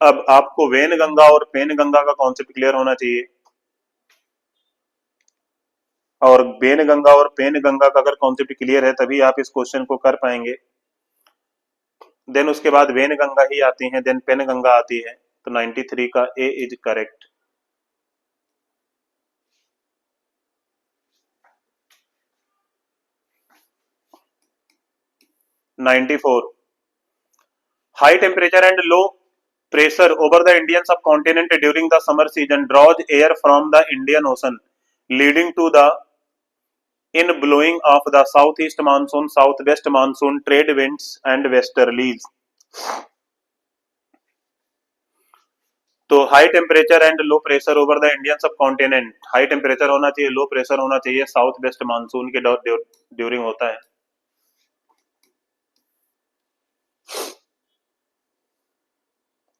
अब आपको वेन गंगा और पेन गंगा का कॉन्सेप्ट क्लियर होना चाहिए, और वेन गंगा और पेन गंगा का अगर कॉन्सेप्ट क्लियर है तभी आप इस क्वेश्चन को कर पाएंगे। देन उसके बाद वेन गंगा ही आती है, देन पेन गंगा आती है। तो 93 का A is correct. 94 high temperature and low pressure over the Indian subcontinent during the summer season draws air from the Indian Ocean, leading to the in blowing of the southeast monsoon, southwest monsoon, trade winds and westerlies। तो high temperature and low pressure over the Indian सब continent, high temperature होना चाहिए, low pressure होना चाहिए, south west monsoon के during होता है।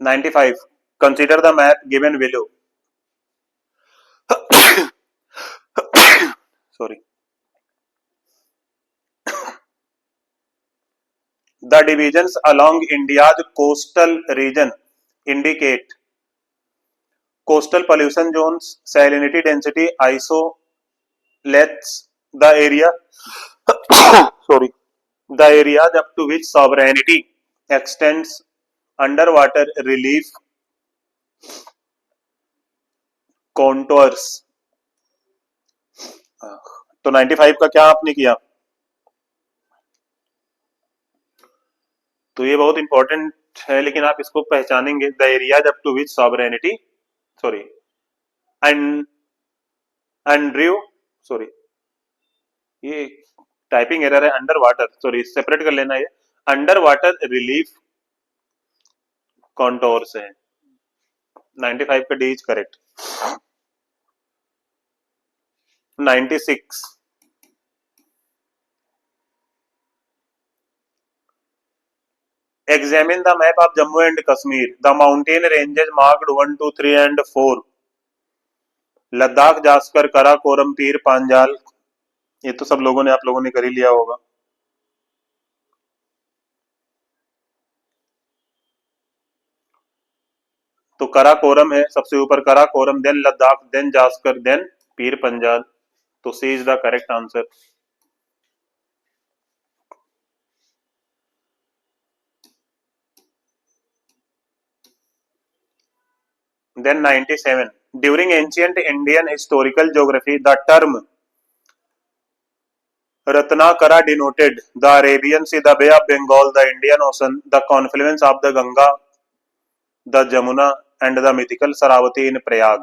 95 consider the map given below. Sorry. The divisions along India's coastal region indicate coastal pollution zones, salinity density, isolates the area sorry, the areas up to which sovereignty extends, underwater relief contours। तो 95 का क्या आपने किया? तो ये बहुत important है, लेकिन आप इसको पहचानेंगे। The areas up to which sovereignty sorry Andrew sorry, ये टाइपिंग एरर है, अंडर वाटर सॉरी, सेपरेट कर लेना। ये अंडर वाटर रिलीफ कॉन्टोर्स है। 95 का D is correct. 96 examine the map of Jammu and Kashmir. The mountain ranges marked 1 2 3 and 4 Ladakh, Zanskar, Karakoram, पीर पांजाल, ये तो सब लोगों ने आप लोगों ने कर ही लिया होगा। तो कराकोरम है सबसे ऊपर, Karakoram, then Ladakh, then Zanskar, then Pir Panjal. तो C is the correct answer. Then 97 during ancient Indian historical geography the term Ratnakara denoted the Arabian Sea, the Bay of Bengal, the Indian Ocean, the confluence of the Ganga, the Jamuna and the mythical Saravati in Prayag।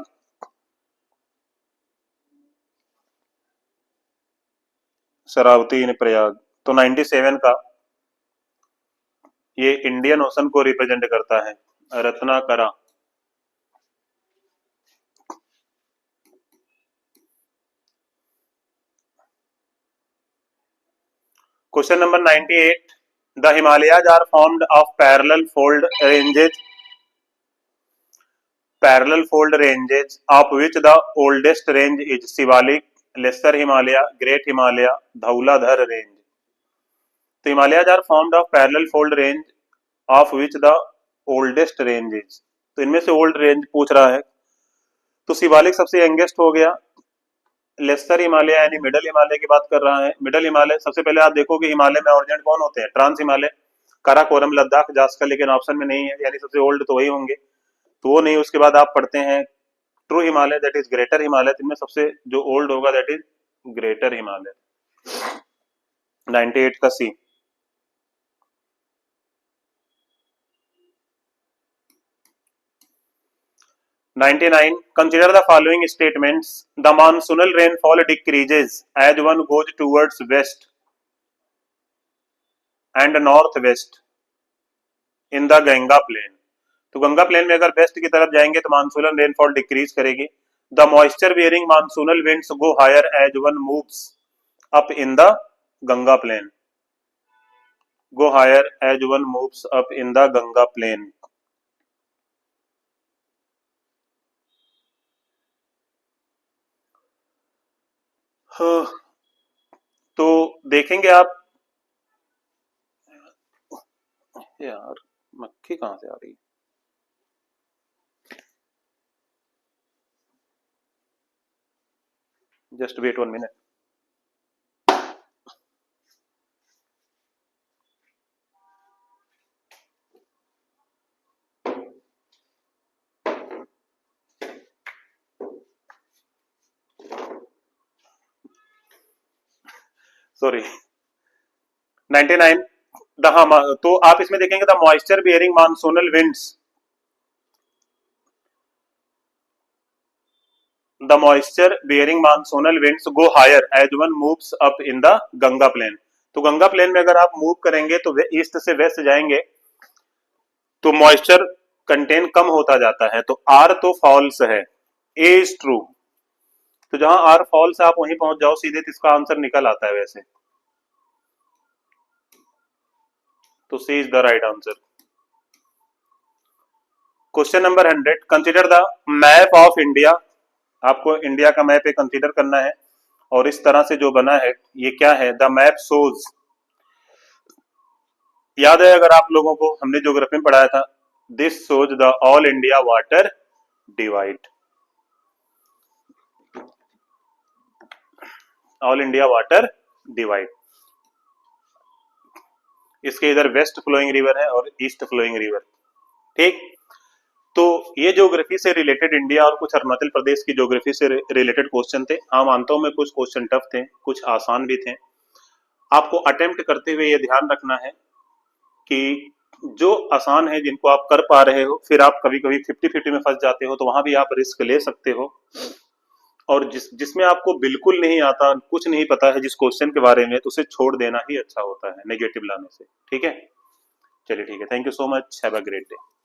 Saravati in Prayag. तो 97 का ये Indian ocean को represent करता है, Ratnakara. Question number 98 the Himalayas are formed of parallel fold ranges of which the oldest range is Shivalik, lesser Himalaya, great Himalaya, Dhauladhar range. तो Himalayas are formed of parallel fold range of which the oldest range is, तो इनमें से old range पूछ रहा है। तो शिवालिक सबसे youngest हो गया, लेसर हिमालय यानी मिडल हिमालय की बात कर रहा है। मिडल हिमालय सबसे पहले आप देखोगे हिमालय में ओरिजिनेट कौन होते हैं, ट्रांस हिमालय, काराकोरम, लद्दाख, जास्कर, लेकिन ऑप्शन में नहीं है, यानी सबसे ओल्ड तो वही होंगे, तो वो नहीं। उसके बाद आप पढ़ते हैं true Himalaya that is greater Himalaya, इनमें सबसे जो ओल्ड होगा दैट इज ग्रेटर हिमालय। 98 का सी। 99 consider the following statements the monsoonal rainfall decreases as one goes towards west and northwest in the Ganga plain। तो गंगा प्लेन में अगर वेस्ट की तरफ जाएंगे तो मानसूलन रेनफॉल डिक्रीज करेगी, the moisture bearing monsoonal winds go higher as one moves up in the Ganga plain, go higher as one moves up in the Ganga plain. तो देखेंगे आप, यार मक्खी कहां से आ रही है? Just wait 1 minute. सॉरी 99 तो आप इसमें देखेंगे the moisture bearing monsoonal winds, the moisture bearing monsoonal winds go higher as one moves up in the Ganga plain. तो गंगा प्लेन में अगर आप मूव करेंगे तो ईस्ट से वेस्ट जाएंगे तो मॉइस्चर कंटेन कम होता जाता है, तो आर तो फॉल्स है, ए इज ट्रू। तो जहां आर फॉल्स है आप वहीं पहुंच जाओ सीधे, तो इसका आंसर निकल आता है वैसे, तो C is the right answer. Question number 100, consider the map of India. आपको इंडिया का मैप कंसिडर करना है, और इस तरह से जो बना है ये क्या है? द मैप शोज, याद है अगर आप लोगों को, हमने ज्योग्राफी में पढ़ाया था, this shows the all India water divide, all India water divide. इसके इधर वेस्ट फ्लोइंग रिवर है और ईस्ट फ्लोइंग रिवर, ठीक। तो ये ज्योग्राफी से रिलेटेड इंडिया और कुछ अरुणाचल प्रदेश की ज्योग्राफी से रिलेटेड क्वेश्चन थे। हाँ मानता हूं मैं कुछ क्वेश्चन टफ थे, कुछ आसान भी थे। आपको अटेम्प्ट करते हुए ये ध्यान रखना है कि जो आसान है जिनको आप कर पा रहे हो, फिर आप कभी कभी 50-50 में फंस जाते हो, तो वहां भी आप रिस्क ले सकते हो। और जिसमें आपको बिल्कुल नहीं आता, कुछ नहीं पता है जिस क्वेश्चन के बारे में, तो उसे छोड़ देना ही अच्छा होता है नेगेटिव लाने से, ठीक है। चलिए ठीक है, thank you so much, have a great day.